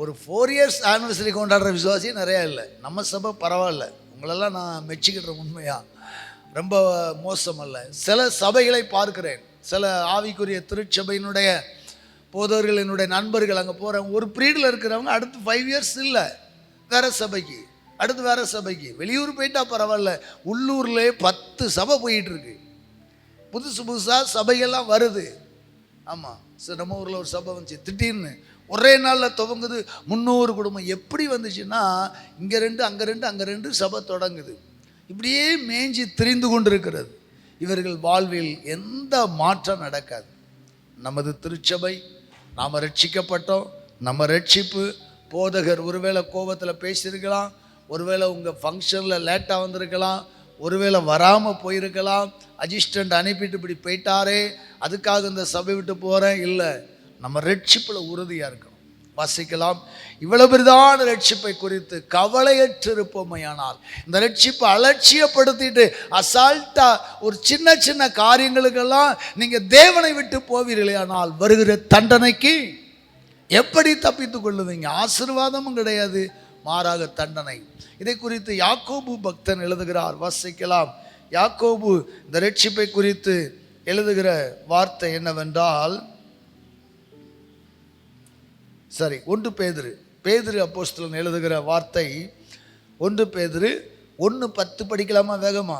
ஒரு 4 இயர்ஸ் ஆனிவர்சரி கொண்டாடுற விசுவாசி நிறையா இல்லை. நம்ம சபை பரவாயில்ல, உங்களெல்லாம் நான் மெச்சிக்கிற உண்மையாக ரொம்ப மோசம் அல்ல. சில சபைகளை பார்க்கிறேன், சில ஆவிக்குரிய திருச்சபையினுடைய போதவர்கள், என்னுடைய நண்பர்கள் அங்கே போகிறேன். ஒரு பீரியடில் இருக்கிறவங்க அடுத்து 5 இயர்ஸ் இல்லை வேறு சபைக்கு, அடுத்து வேறு சபைக்கு. வெளியூர் போயிட்டா பரவாயில்ல, உள்ளூர்லேயே 10 சபை போயிட்டுருக்கு. புதுசாக சபைகள்லாம் வருது. ஆமாம், சரி, நம்ம ஊரில் ஒரு சபை வந்துச்சு, திடீர்னு ஒரே நாளில் துவங்குது, 300 குடும்பம். எப்படி வந்துச்சுன்னா இங்கே 2 அங்கே 2 அங்கே 2 சபை தொடங்குது. இப்படியே மேய்ஞ்சி திரிந்து கொண்டிருக்கிறது. இவர்கள் வாழ்வில் எந்த மாற்றம் நடக்காது. நமது திருச்சபை, நாம் ரட்சிக்கப்பட்டோம். நம்ம ரட்சிப்பு, போதகர் ஒருவேளை கோபத்தில் பேசியிருக்கலாம், ஒருவேளை உங்கள் ஃபங்க்ஷனில் லேட்டாக வந்திருக்கலாம், ஒருவேளை வராமல் போயிருக்கலாம், அசிஸ்டண்ட் அனுப்பிட்டு இப்படி போயிட்டாரே அதுக்காக இந்த சபை விட்டு போகிறேன் இல்லை. நம்ம ரட்சிப்பில் உறுதியாக இருக்கணும். வாசிக்கலாம், இவ்வளவு பெரிதான ரட்சிப்பை குறித்து கவலையற்றிருப்போமையானால், இந்த ரட்சிப்பை அலட்சியப்படுத்திட்டு அசால்ட்டா ஒரு சின்ன சின்ன காரியங்களுக்கெல்லாம் நீங்கள் தேவனை விட்டு போவீர்களே, ஆனால் வருகிற தண்டனைக்கு எப்படி தப்பித்து கொள்ளுவீங்க? ஆசீர்வாதமும் கிடையாது, மாறாக தண்டனை. இதை குறித்து யாக்கோபு பக்தன் எழுதுகிறார். வாசிக்கலாம், யாக்கோபு இந்த ரட்சிப்பை குறித்து எழுதுகிற வார்த்தை என்னவென்றால், சரி, 1 பேதுரு அப்போஸ்தலன் எழுதுகிற வார்த்தை 1 பேதுரு 1:10 படிக்கலாமா வேகமா?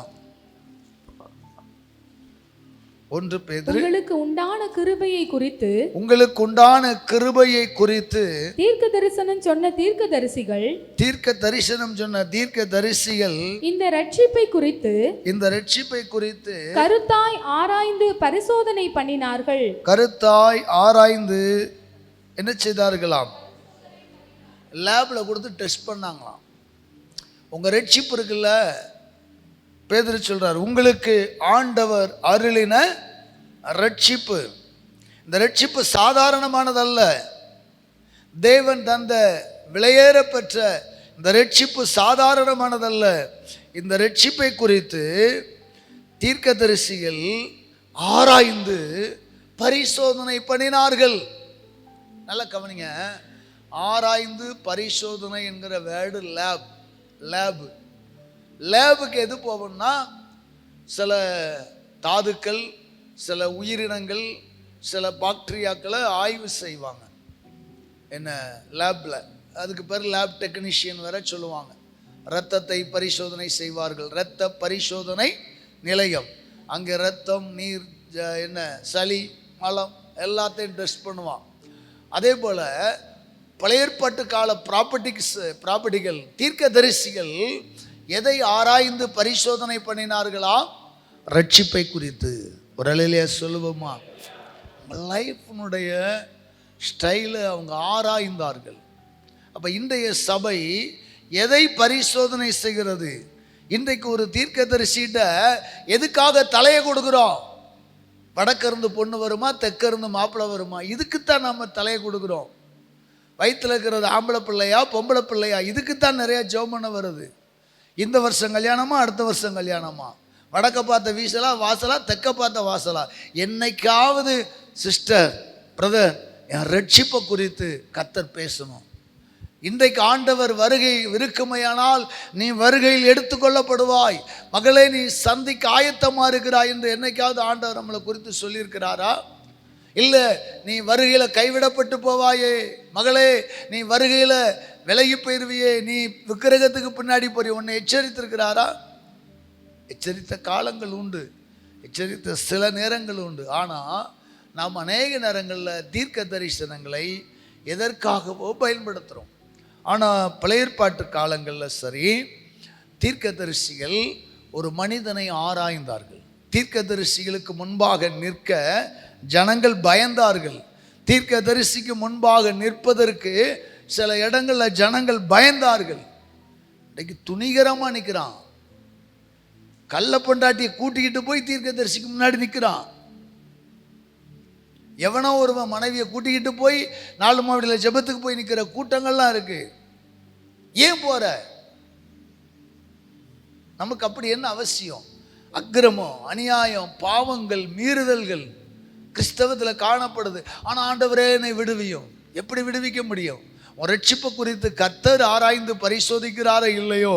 1 பேதுரு உங்களுக்கு உண்டான கிருபையை குறித்து தீர்க்க தரிசனம் சொன்ன தீர்க்கதரிசிகள் இந்த ரட்சிப்பை குறித்து கருத்தாய் ஆராய்ந்து என்ன செய்தார்களாம்? லேப்ல கொடுத்து டெஸ்ட் பண்ணாங்களாம். உங்க ரட்சிப்பு இருக்குல்ல, பேதுரு சொல்றார், உங்களுக்கு ஆண்டவர் அருளின ரட்சிப்பு. இந்த ரட்சிப்பு சாதாரணமானதல்ல. தேவன் தந்த விலையேற பெற்ற இந்த ரட்சிப்பு சாதாரணமானதல்ல. இந்த ரட்சிப்பை குறித்து தீர்க்கதரிசிகள் ஆராய்ந்து பரிசோதனை பண்ணினார்கள். நல்லா கவனிங்க, ஆராய்ந்து பரிசோதனை என்கிற வேர்டு லேபுக்கு எது போவோம்னா, சில தாதுக்கள், சில உயிரினங்கள், சில பாக்டீரியாக்களை ஆய்வு செய்வாங்க. என்ன லேபில், அதுக்கு பேர் லேப் டெக்னீஷியன் வேற சொல்லுவாங்க. இரத்தத்தை பரிசோதனை செய்வார்கள், இரத்த பரிசோதனை நிலையம். அங்கே இரத்தம், நீர், என்ன சளி, மலம் எல்லாத்தையும் டெஸ்ட் பண்ணுவான். அதே போல் பழைய ஏற்பாட்டு கால ப்ராப்பர்ட்டிகள் தீர்க்கதரிசிகள் எதை ஆராய்ந்து பரிசோதனை பண்ணினார்களா? ரட்சிப்பை குறித்து. ஒரு அலையிலே சொல்லுவோமா? லைஃப்னுடைய ஸ்டைலை அவங்க ஆராய்ந்தார்கள். அப்போ இன்றைய சபை எதை பரிசோதனை செய்கிறது? இன்றைக்கு ஒரு தீர்க்கதரிசிட்ட எதுக்காக தலையை கொடுக்குறோம்? வடக்கிருந்து பொண்ணு வருமா, தெற்கிருந்து மாப்பிள்ளை வருமா? இதுக்குத்தான் நம்ம தலையை கொடுக்குறோம். வயிற்றில் இருக்கிறது ஆம்பளை பிள்ளையா பொம்பளை பிள்ளையா? இதுக்குத்தான் நிறையா ஜெபம் வருது. இந்த வருஷம் கல்யாணமா, அடுத்த வருஷம் கல்யாணமா? வடக்க பார்த்த வாசலா, தெற்க பார்த்த வாசலா? என்னைக்காவது சிஸ்டர், பிரதர், என் ரட்சிப்பை குறித்து கர்த்தர் பேசணும். இன்றைக்கு ஆண்டவர் வருகை இருக்குமையானால் நீ வருகையில் எடுத்துக்கொள்ளப்படுவாய், மகளே நீ சந்திக்க ஆயத்தமா இருக்கிறாய் என்று என்னைக்காவது ஆண்டவர் நம்மளை குறித்து சொல்லியிருக்கிறாரா? இல்லை, நீ வருகையில் கைவிடப்பட்டு போவாயே, மகளே நீ வருகையில் விலகி போயிருவியே, நீ விக்கிரகத்துக்கு பின்னாடி போறிய, உன்னை எச்சரித்திருக்கிறாரா? எச்சரித்த காலங்கள் உண்டு, எச்சரித்த சில நேரங்கள் உண்டு. ஆனால் நாம் அநேக நேரங்களில் தீர்க்க தரிசனங்களை எதற்காகவோ பயன்படுத்துகிறோம். ஆனால் பழைய ஏற்பாட்டு காலங்களில் சரி, தீர்க்கதரிசிகள் ஒரு மனிதனை ஆராய்ந்தார்கள். தீர்க்கதரிசிகளுக்கு முன்பாக நிற்க ஜனங்கள் பயந்தார்கள். தீர்க்கதரிசிக்கு முன்பாக நிற்பதற்கு சில இடங்களில் ஜனங்கள் பயந்தார்கள். இன்னைக்கு துணிகரமாக நிற்கிறான். கள்ள பொண்டாட்டியை கூட்டிக்கிட்டு போய் தீர்க்கதரிசிக்கு முன்னாடி நிற்கிறான். எவனோ ஒருவன் மனைவியை கூட்டிக்கிட்டு போய் 4 மாவட்டத்தில் ஜெபத்துக்கு போய் நிற்கிற கூட்டங்கள்லாம் இருக்கு. ஏன் போற? நமக்கு அப்படி என்ன அவசியம்? அக்கிரமம், அநியாயம், பாவங்கள், மீறுதல்கள் கிறிஸ்தவத்தில் காணப்படுது. ஆனால் ஆண்டவரே என்னை விடுவியும். எப்படி விடுவிக்க முடியும்? உன் ரட்சிப்பு குறித்து கர்த்தர் ஆராய்ந்து பரிசோதிக்கிறாரோ இல்லையோ,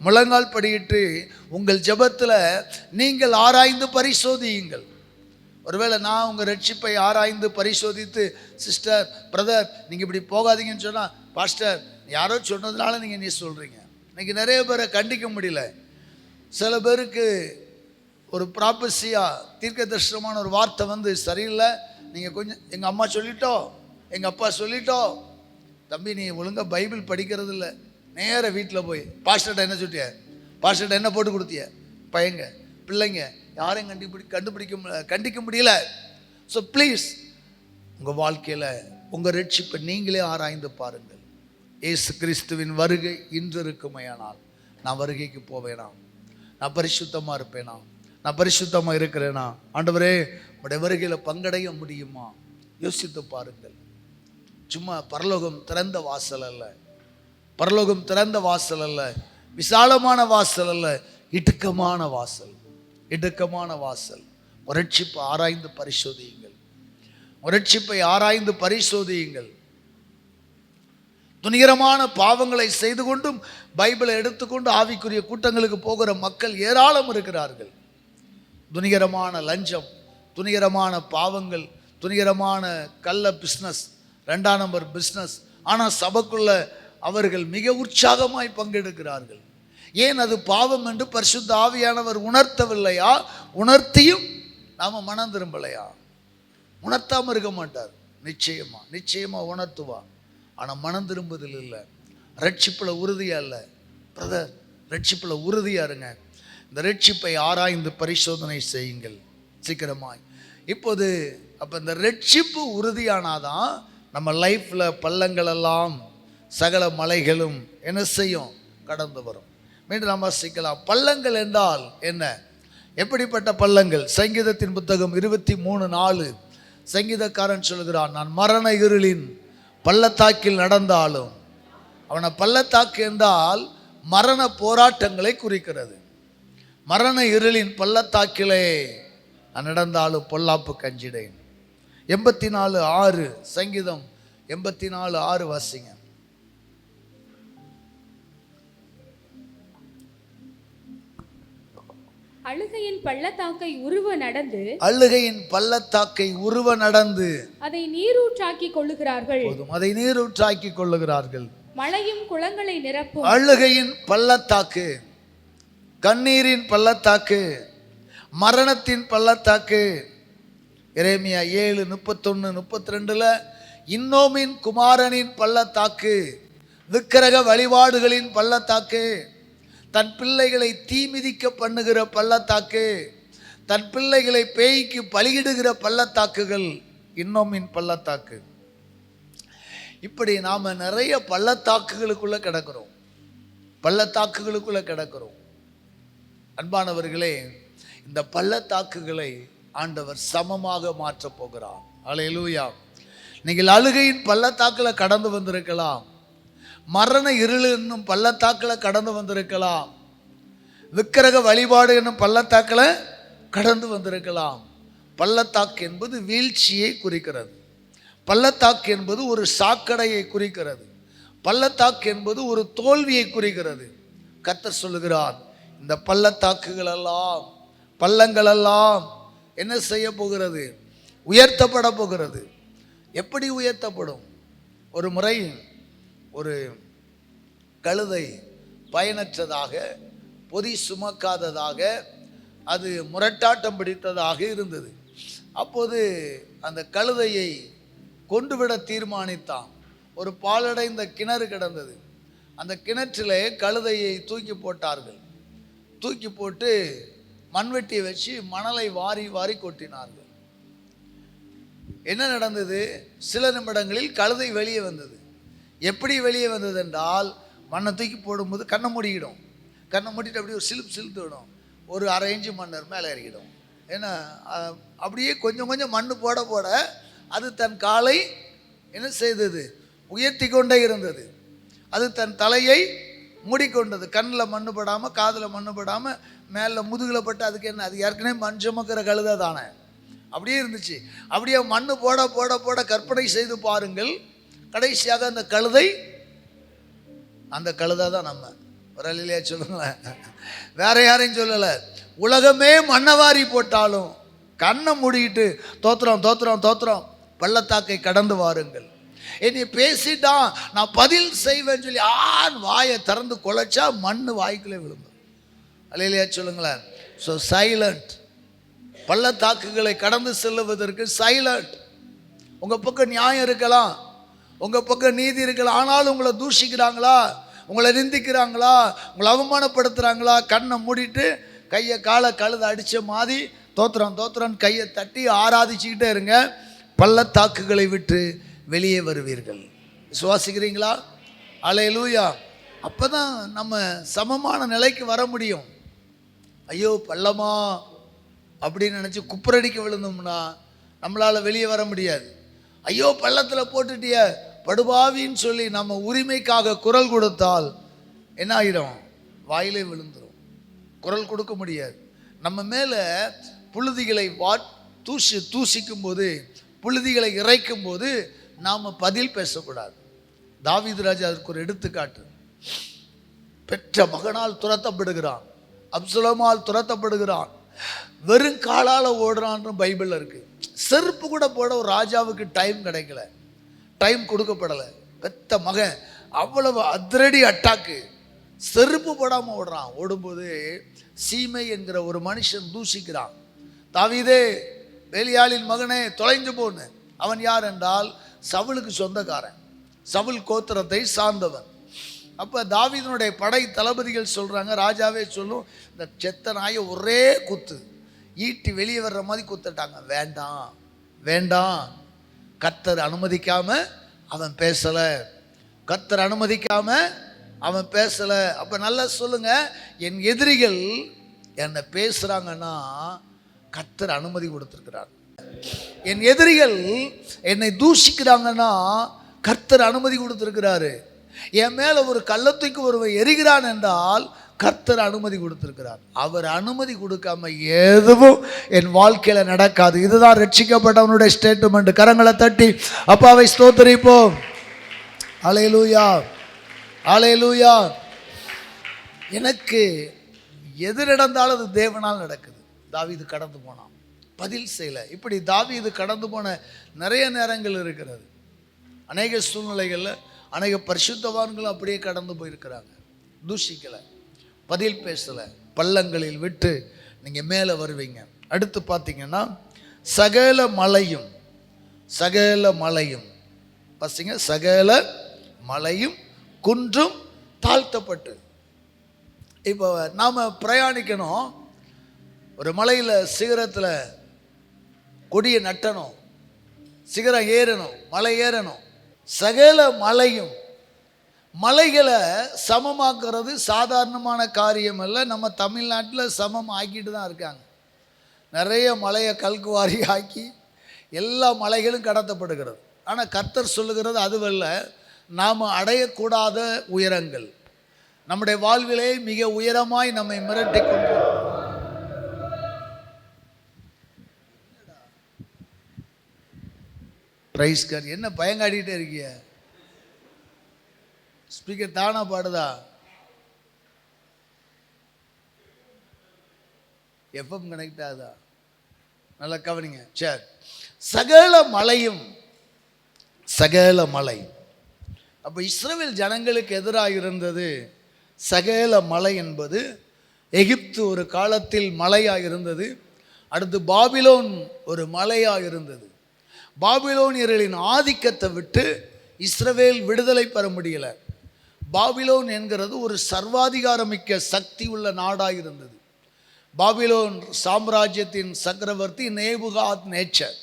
முழங்கால் படியிட்டு உங்கள் ஜெபத்தில் நீங்கள் ஆராய்ந்து பரிசோதியுங்கள். ஒருவேளை நான் உங்கள் ரட்சிப்பை ஆராய்ந்து பரிசோதித்து, சிஸ்டர், பிரதர், நீங்கள் இப்படி போகாதீங்கன்னு சொன்னால், பாஸ்டர் யாரோ சொன்னதுனால நீங்கள் நீ சொல்கிறீங்க. இன்றைக்கி நிறைய பேரை கண்டிக்க முடியல. சில பேருக்கு ஒரு ப்ராப்பசியாக தீர்க்க தரிசனமான ஒரு வார்த்தை வந்து சரியில்லை, நீங்கள் கொஞ்சம், எங்கள் அம்மா சொல்லிட்டோ, எங்கள் அப்பா சொல்லிட்டோ, தம்பி நீ ஒழுங்காக பைபிள் படிக்கிறது இல்லை, நேர வீட்டில் போய் பாஸ்டர்கிட்ட என்ன சொல்லிய, பாஸ்டர்கிட்ட என்ன போட்டு கொடுத்திய, பையங்க பிள்ளைங்க யாரையும் கண்டிக்க முடியல. ஸோ ப்ளீஸ் உங்கள் வாழ்க்கையில் உங்கள் ரட்சிப்பை நீங்களே ஆராய்ந்து பாருங்கள். இயேசு கிறிஸ்துவின் வருகை இன்று இருக்குமையானால் நான் வருகைக்கு போவேனா? நான் பரிசுத்தமாக இருப்பேனா? நான் பரிசுத்தமாக இருக்கிறேனா? ஆண்டவரே உடைய வருகையில் பங்கடைய முடியுமா? யோசித்து பாருங்கள். சும்மா பரலோகம் திறந்த வாசல் அல்ல, பரலோகம் திறந்த வாசல் அல்ல, விசாலமான வாசல் அல்ல, இடுக்கமான வாசல், இடுக்கமான வாசல். ரட்சிப்பை ஆராய்ந்து பரிசோதியுங்கள், ரட்சிப்பை ஆராய்ந்து பரிசோதியுங்கள். துணிகரமான பாவங்களை செய்து கொண்டும் பைபிளை எடுத்துக்கொண்டு ஆவிக்குரிய கூட்டங்களுக்கு போகிற மக்கள் ஏராளம் இருக்கிறார்கள். துணிகரமான லஞ்சம், துணிகரமான பாவங்கள், துணிகரமான கள்ள பிஸ்னஸ், 2ஆம் நம்பர் பிஸ்னஸ். ஆனால் சபைக்குள்ள அவர்கள் மிக உற்சாகமாய் பங்கெடுக்கிறார்கள். ஏன் அது பாவம் என்று பரிசுத்த ஆவியானவர் உணர்த்தவில்லையா? உணர்த்தியும் நாம் மனம் திரும்பலையா? உணர்த்தாமல் இருக்க மாட்டார். நிச்சயமா உணர்த்துவா. ஆனால் மனம் திரும்புதல் இல்லை. ரட்சிப்பில் உறுதியாக இல்லை. பிரதர், ரட்சிப்பில் உறுதியாக இருங்க. இந்த ரட்சிப்பை ஆராய்ந்து பரிசோதனை செய்யுங்கள் சீக்கிரமாய். இப்போது அப்போ இந்த ரட்சிப்பு உறுதியானாதான் நம்ம லைஃப்பில் பள்ளங்களெல்லாம் சகல மலைகளும் என்ன செய்யும்? கடந்து வரும். மீண்டும் நம்ம வாசிக்கலாம். பள்ளங்கள் என்றால் என்ன? எப்படிப்பட்ட பள்ளங்கள்? சங்கீதத்தின் புத்தகம் 23:4 சங்கீதக்காரன் சொல்கிறான், நான் மரண இருளின் பள்ளத்தாக்கில் நடந்தாலும். அவனை பள்ளத்தாக்கு என்றால் மரண போராட்டங்களை குறிக்கிறது. மரண இருளின் பள்ளத்தாக்கிலே நான் நடந்தாலும் பொல்லாப்பு கஞ்சிடேன். 84:6 சங்கீதம் 84:6 வாசிங்க. அழுகையின் பள்ளத்தாக்கை உருவ நடந்து, அழுகையின் பள்ளத்தாக்கை உருவ நடந்து அதை நீரூற்றாக்கி கொள்ளுகிறார்கள். அதை நீரூற்றாக்கி கொள்ளுகிறார்கள். மழையும் குளங்களை நிரப்பும். அழுகையின் பள்ளத்தாக்கு, கண்ணீரின் பள்ளத்தாக்கு, மரணத்தின் பள்ளத்தாக்கு. எரேமியா 7:31-32 இன்னோமின் குமாரனின் பள்ளத்தாக்கு, விக்கிரக வழிபாடுகளின் பள்ளத்தாக்கு, தன் பிள்ளைகளை தீ மிதிக்க பண்ணுகிற பள்ளத்தாக்கு, தன் பிள்ளைகளை பேய்க்கு பலியிடுகிற பள்ளத்தாக்குகள் இன்னோமின் பள்ளத்தாக்கு. இப்படி நாம் நிறைய பள்ளத்தாக்குகளுக்குள்ளே கிடக்கிறோம். அன்பானவர்களே, இந்த பள்ளத்தாக்குகளை ஆண்டவர் சமமாக மாற்றப் போகிறார். அல்லேலூயா. நீங்கள் அழுகையின் பள்ளத்தாக்கில் கடந்து வந்திருக்கலாம், மரண இருள் என்னும் பள்ளத்தாக்கில் கடந்து வந்திருக்கலாம், விக்கிரக வழிபாடு என்னும் பள்ளத்தாக்கில் கடந்து வந்திருக்கலாம். பள்ளத்தாக்கு என்பது வீழ்ச்சியை குறிக்கிறது. பள்ளத்தாக்கு என்பது ஒரு சாக்கடையை குறிக்கிறது. பள்ளத்தாக்கு என்பது ஒரு தோல்வியை குறிக்கிறது. கர்த்தர் சொல்லுகிறார், இந்த பள்ளத்தாக்குகளெல்லாம், பள்ளங்களெல்லாம் என்ன செய்ய போகிறது? உயர்த்தப்பட போகிறது. எப்படி உயர்த்தப்படும்? ஒரு முறை ஒரு கழுதை பயனற்றதாக, பொதி சுமக்காததாக, அது முரட்டாட்டம் பிடித்ததாக இருந்தது. அப்போது அந்த கழுதையை கொண்டுவிட தீர்மானித்தான். ஒரு பாலடைந்த கிணறு கிடந்தது. அந்த கிணற்றிலே கழுதையை தூக்கி போட்டார்கள். தூக்கி போட்டு மண்வெட்டியை வச்சு மணலை வாரி வாரி கொட்டினார்கள். என்ன நடந்தது? சில நிமிடங்களில் கழுதை வெளியே வந்தது. எப்படி வெளியே வந்தது என்றால், மண்ணை தூக்கி போடும்போது கண்ணை மூடிக்கிடும். கண்ணை மூடிட்டு அப்படியே ஒரு சிலுத்து விடும். ஒரு 1/2 இன்ச்சு மண் மேலே இறக்கிடும். ஏன்னா அப்படியே கொஞ்சம் கொஞ்சம் மண் போட போட அது தன் காலை என்ன செய்தது? உயர்த்தி கொண்டே இருந்தது. அது தன் தலையை மூடிக்கொண்டது. கண்ணில் மண்ணு படாமல், காதில் மண்ணு படாமல், மேலே முதுகில் பட்டு. அதுக்கு என்ன? அது ஏற்கனவே மண் சுமக்கிற கழுதை தானே. அப்படியே இருந்துச்சு. அப்படியே மண்ணு போட போட போட கற்பனை செய்து பாருங்கள். கடைசியாக அந்த கழுதை தான் நம்ம. ஒரு அழிலையா சொல்லுங்களேன், வேற யாரையும் சொல்லலை. உலகமே மண்ணவாரி போட்டாலும் கண்ணை மூடிக்கிட்டு தோத்திரம் தோத்திரம் தோத்திரம், பள்ளத்தாக்கை கடந்து வாருங்கள். என்னை பேசிட்டான், நான் பதில் செய்வேன்னு சொல்லி வாயை திறந்து குலைச்சா மண்ணு வாய்க்குள்ளே விழுந்து. அழிலையா சொல்லுங்களேன். So silent. பள்ளத்தாக்குகளை கடந்து செல்லுவதற்கு சைலண்ட். உங்கள் பக்கம் நியாயம் இருக்கலாம், உங்கள் பக்கம் நீதி இருக்கலாம், ஆனாலும் உங்களை தூஷிக்கிறாங்களா, உங்களை நிந்திக்கிறாங்களா, உங்களை அவமானப்படுத்துகிறாங்களா, கண்ணை மூடிட்டு கையை காலை கழுதை அடித்த மாதிரி தோத்திரம் தோத்திரன் கையை தட்டி ஆராதிச்சுக்கிட்டே இருங்க. பள்ளத்தாக்குகளை விட்டு வெளியே வருவீர்கள். விசுவாசிக்கிறீங்களா? அல்லேலூயா. அப்போ தான் நம்ம சமமான நிலைக்கு வர முடியும். ஐயோ பள்ளமா அப்படின்னு நினச்சி குப்புரடிக்க விழுந்தோம்னா நம்மளால் வெளியே வர முடியாது. ஐயோ பள்ளத்தில் போட்டுட்டிய படுபாவின்னு சொல்லி நம்ம உரிமைக்காக குரல் கொடுத்தால் என்ன ஆகிடும்? வாயிலே விழுந்துடும். குரல் கொடுக்க முடியாது. நம்ம மேலே புழுதிகளை தூசிக்கும் போது, புழுதிகளை இறைக்கும் போது நாம் பதில் பேசக்கூடாது. தாவீது ராஜா அதற்கு ஒரு எடுத்துக்காட்டு. பெற்ற மகனால் துரத்தப்படுகிறான், அப்சலோமால் துரத்தப்படுகிறான், வெறும் காலால் ஓடுறான்னு பைபிளில் இருக்கு. செருப்பு கூட போட ஒரு ராஜாவுக்கு டைம் கிடைக்கல, டைம் கொடுக்கப்படலை. பெத்த மகன் அவ்வளவு அதிரடி அட்டாக்கு, செருப்பு போடாமல் ஓடுறான். ஓடும்போது சீமை என்கிற ஒரு மனுஷன் தூஷிக்கிறான், தாவீதே வேலியாளின் மகனே தொலைஞ்சு போன்னு. அவன் யார் என்றால் சவுலுக்கு சொந்தக்காரன், சவுல் கோத்திரத்தை சார்ந்தவன். அப்போ தாவீதனுடைய படை தளபதிகள் சொல்கிறாங்க, ராஜாவே சொல்லும், இந்த செத்த நாயை ஒரே குத்து, ஈட்டி வெளியே வர்ற மாதிரி குத்துட்டாங்க. வேண்டாம் வேண்டாம், கர்த்தர் அனுமதிக்காம அவன் பேசலை, கர்த்தர் அனுமதிக்காம அவன் பேசலை. அப்போ நல்லா சொல்லுங்க, என் எதிரிகள் என்னை பேசுகிறாங்கன்னா கர்த்தர் அனுமதி கொடுத்துருக்கிறார். என் எதிரிகள் என்னை தூஷிக்கிறாங்கன்னா கர்த்தர் அனுமதி கொடுத்துருக்கிறாரு. என் மேலே ஒரு கள்ளத்துக்கு ஒருவன் எரிகிறான் என்றால் கர்த்தர் அனுமதி கொடுத்திருக்கிறார். அவர் அனுமதி கொடுக்காம எதுவும் என் வாழ்க்கையில நடக்காது. இதுதான் ரட்சிக்கப்பட்டவனுடைய ஸ்டேட்மெண்ட். கரங்களை தட்டி அப்பாவை ஸ்தோத்திரிப்போம். அல்லேலூயா, அல்லேலூயா. எனக்கு எது நடந்தாலும் அது தேவனால் நடக்குது. தாவீது கடந்து போனான், பதில் செய்யலை. இப்படி தாவீது கடந்து போன நிறைய நேரங்கள் இருக்கிறது. அநேக சூழ்நிலைகளில் அநேக பரிசுத்தவான்களும் அப்படியே கடந்து போயிருக்கிறாங்க. தூஷிக்கலை, பதில் பேசலை, பள்ளங்களில் விட்டு நீங்கள் மேலே வருவீங்க. அடுத்து பார்த்தீங்கன்னா சகல மலையும், சகல மலையும் பசிங்க, சகல மலையும் குன்றும் தாழ்த்தப்பட்டு. இப்போ நாம் பிரயாணிக்கணும், ஒரு மலையில் சிகரத்தில் கொடியை நட்டணும், சிகரம் ஏறணும், மலை ஏறணும். சகல மலையும், மலைகளை சமமாக்குறது சாதாரணமான காரியம் அல்ல. நம்ம தமிழ்நாட்டில் சமம் ஆக்கிட்டு தான் இருக்காங்க. நிறைய மலையை கல்குவாரி ஆக்கி எல்லா மலைகளும் கடத்தப்படுகிறது. ஆனால் கர்த்தர் சொல்லுகிறது அதுவல்ல, நாம் அடையக்கூடாத உயரங்கள், நம்முடைய வாழ்விலே மிக உயரமாய் நம்மை மிரட்டி கொண்டு. பிரைஸ்கர், என்ன பயங்காடிட்டே இருக்கிய? ஸ்பீக்கர் தானா பாடுதா? எஃப்எம் கனெக்ட் ஆகுதா? நல்லா கவனிங்க. சரி, சகல மலையும், சகல மலை. அப்போ இஸ்ரவேல் ஜனங்களுக்கு எதிராக இருந்தது சகல மலை என்பது. எகிப்து ஒரு காலத்தில் மலையாக இருந்தது. அடுத்து பாபிலோன் ஒரு மலையாக இருந்தது. பாபிலோனியர்களின் ஆதிக்கத்தை விட்டு இஸ்ரவேல் விடுதலை பெற முடியல. பாபிலோன் என்கிறது ஒரு சர்வாதிகாரமிக்க சக்தி உள்ள நாடாக இருந்தது. பாபிலோன் சாம்ராஜ்யத்தின் சக்கரவர்த்தி நேபுகாத் நேச்சர்.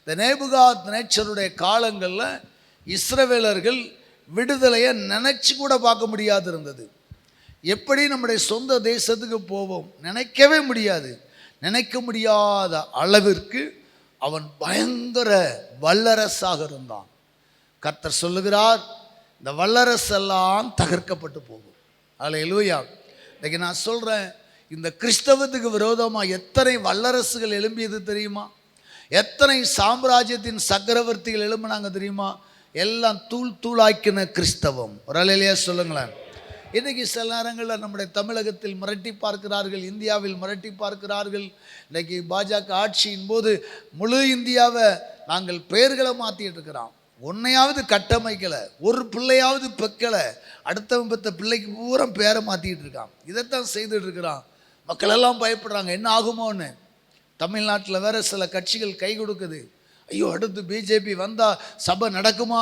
இந்த நேபுகாத் நேச்சருடைய காலங்களில் இஸ்ரவேலர்கள் விடுதலையை நினைச்சு கூட பார்க்க முடியாது இருந்தது. எப்படி நம்முடைய சொந்த தேசத்துக்கு போவோம் நினைக்கவே முடியாது. நினைக்க முடியாத அளவிற்கு அவன் பயங்கர வல்லரசாக இருந்தான். கர்த்தர் சொல்லுகிறார், இந்த வல்லரசெல்லாம் தகர்க்கப்பட்டு போகும். அல்லேலூயா. இன்னைக்கு நான் சொல்கிறேன், இந்த கிறிஸ்தவத்துக்கு விரோதமாக எத்தனை வல்லரசுகள் எழும்பியது தெரியுமா? எத்தனை சாம்ராஜ்யத்தின் சக்கரவர்த்திகள் எழும்பினாங்க தெரியுமா? எல்லாம் தூள் தூளாக்கின கிறிஸ்தவம். ஒரு அல்லேலூயா சொல்லுங்களேன். இன்றைக்கி சில நேரங்களில் நம்முடைய தமிழகத்தில் மிரட்டி பார்க்கிறார்கள், இந்தியாவில் மிரட்டி பார்க்கிறார்கள். இன்றைக்கி பாஜக ஆட்சியின் போது முழு இந்தியாவை நாங்கள் பெயர்களை மாற்றிட்டு இருக்கிறோம். ஒன்றையாவது கட்டமைக்கலை, ஒரு பிள்ளையாவது பெக்கலை, அடுத்தவன் பெற்ற பிள்ளைக்கு பூரா பேரை மாற்றிக்கிட்டு இருக்கான். இதைத்தான் செய்துட்டு இருக்கிறான். மக்களெல்லாம் பயப்படுறாங்க, என்ன ஆகுமோன்னு. தமிழ்நாட்டில் வேறு சில கட்சிகள் கை கொடுக்குது. ஐயோ, அடுத்து பிஜேபி வந்தால் சபை நடக்குமா?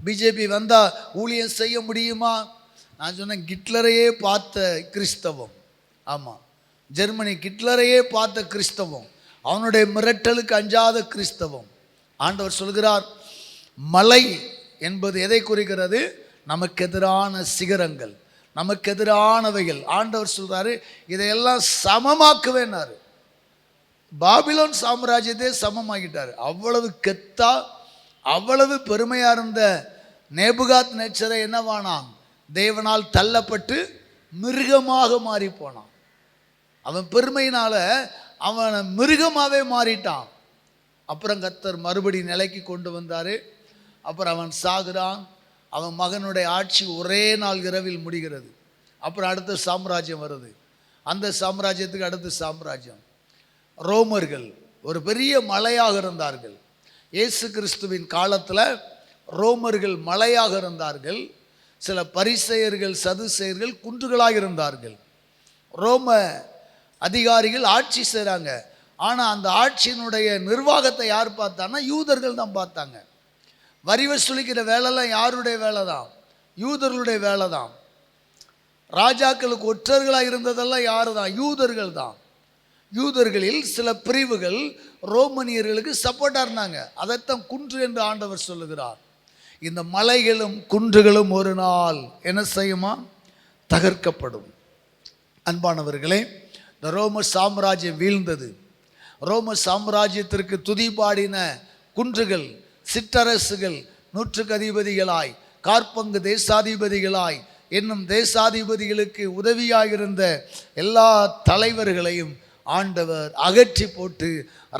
பிஜேபி வந்தால் ஊழியம் செய்ய முடியுமா? நான் சொன்னேன், ஹிட்லரையே பார்த்த கிறிஸ்தவம். ஆமாம், ஜெர்மனி ஹிட்லரையே பார்த்த கிறிஸ்தவம், அவனுடைய மிரட்டலுக்கு அஞ்சாத கிறிஸ்தவம். ஆண்டவர் சொல்கிறார், மலை என்பது எதை குறிக்கிறது? நமக்கு எதிரான சிகரங்கள், நமக்கு எதிரானவைகள். ஆண்டவர் சொல்கிறாரு, இதையெல்லாம் சமமாக்குவேன்னாரு. பாபிலோன் சாம்ராஜ்யத்தை சமமாக்கிட்டார். அவ்வளவு கெத்தா, அவ்வளவு பெருமையாக இருந்த நேபுகாத் நேச்சரை என்னவானான்? தேவனால் தள்ளப்பட்டு மிருகமாக மாறி போனான். அவன் பெருமையினால அவனை மிருகமாகவே மாறிட்டான். அப்புறம் கர்த்தர் மறுபடி நிலைக்கு கொண்டு வந்தார். அப்புறம் அவன் சாகுறான். அவன் மகனுடைய ஆட்சி ஒரே நாள் இரவில் முடிகிறது. அப்புறம் அடுத்த சாம்ராஜ்யம் வருது. அந்த சாம்ராஜ்யத்துக்கு அடுத்த சாம்ராஜ்யம். ரோமர்கள் ஒரு பெரிய மலையாக இருந்தார்கள். இயேசு கிறிஸ்துவின் காலத்தில் ரோமர்கள் மலையாக இருந்தார்கள். சில பரிசேயர்கள் சதுசேயர்கள் குன்றுகளாக இருந்தார்கள். ரோம அதிகாரிகள் ஆட்சி செய்கிறாங்க. ஆனால் அந்த ஆட்சியினுடைய நிர்வாகத்தை யார் பார்த்தான்னா யூதர்கள் தான் பார்த்தாங்க. வரி வசூலிக்கிற வேலைலாம் யாருடைய வேலை தான்? யூதர்களுடைய வேலை தான். ராஜாக்களுக்கு ஒற்றர்களாக இருந்ததெல்லாம் யாரு தான்? யூதர்கள் தான். யூதர்களில் சில பிரிவுகள் ரோமனியர்களுக்கு சப்போர்ட்டாக இருந்தாங்க. அதைத்தான் குன்று என்று ஆண்டவர் சொல்லுகிறார். இந்த மலைகளும் குன்றுகளும் ஒரு நாள் என்ன செய்யுமா? தகர்க்கப்படும். அன்பானவர்களே, இந்த ரோம சாம்ராஜ்யம் வீழ்ந்தது. ரோம சாம்ராஜ்யத்திற்கு துதிபாடின குன்றுகள், சிற்றரசுகள், நூற்றுக்கு அதிபதிகளாய், காற்பங்கு தேசாதிபதிகளாய் என்னும் தேசாதிபதிகளுக்கு உதவியாயிருந்த எல்லா தலைவர்களையும் ஆண்டவர் அகற்றி போட்டு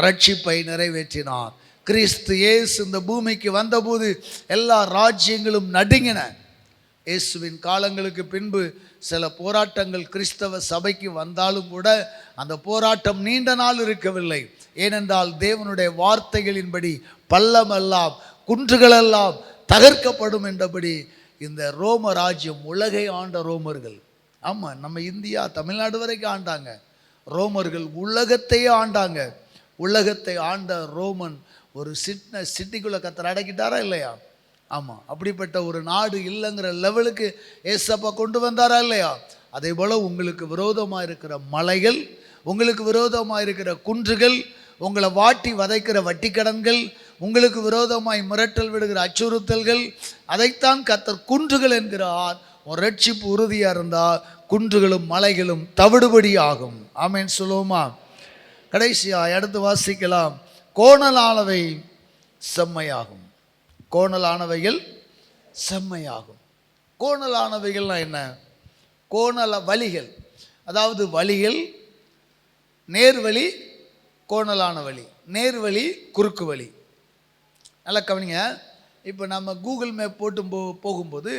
ரட்சிப்பை நிறைவேற்றினார். கிறிஸ்து இயேசு இந்த பூமிக்கு வந்தபோது எல்லா ராஜ்யங்களும் நடுங்கின. இயேசுவின் காலங்களுக்கு பின்பு சில போராட்டங்கள் கிறிஸ்தவ சபைக்கு வந்தாலும் கூட அந்த போராட்டம் நீண்ட நாள் இருக்கவில்லை. ஏனென்றால் தேவனுடைய வார்த்தைகளின்படி பள்ளமெல்லாம் குன்றுகளெல்லாம் தகர்க்கப்படும் என்றபடி இந்த ரோம ராஜ்யம் உலகை ஆண்ட ரோமர்கள். ஆமாம், நம்ம இந்தியா தமிழ்நாடு வரைக்கும் ஆண்டாங்க. ரோமர்கள் உலகத்தையே ஆண்டாங்க. உலகத்தை ஆண்ட ரோமன் ஒரு சிட்டிக்குள்ளே கத்தர் அடக்கிட்டாரா இல்லையா? ஆமாம், அப்படிப்பட்ட ஒரு நாடு இல்லைங்கிற லெவலுக்கு ஏசப்பா கொண்டு வந்தாரா இல்லையா? அதே போல் உங்களுக்கு விரோதமாக இருக்கிற மலைகள், உங்களுக்கு விரோதமாக இருக்கிற குன்றுகள், உங்களை வாட்டி வதைக்கிற வட்டிக்கடன்கள், உங்களுக்கு விரோதமாய் மிரட்டல் விடுகிற அச்சுறுத்தல்கள், அதைத்தான் கர்த்தர் குன்றுகள் என்கிறார். உன் ரட்சிப்பு உறுதியாக இருந்தால் குன்றுகளும் மலைகளும் தவிடுபடி ஆகும். ஆமேன் சொல்லுவோமா? கடைசியாக அடுத்து வாசிக்கலாம். கோணலானவை செம்மையாகும். கோணலானவைகள் செம்மையாகும். கோணலானவைகள்னா என்ன? கோணல வழிகள், அதாவது வழிகள், நேர்வழி, கோணலான வழி. நேர்வழி, குறுக்கு வழி. நல்லா கவனிங்க. இப்போ நம்ம கூகுள் மேப் போட்டு போகும்போது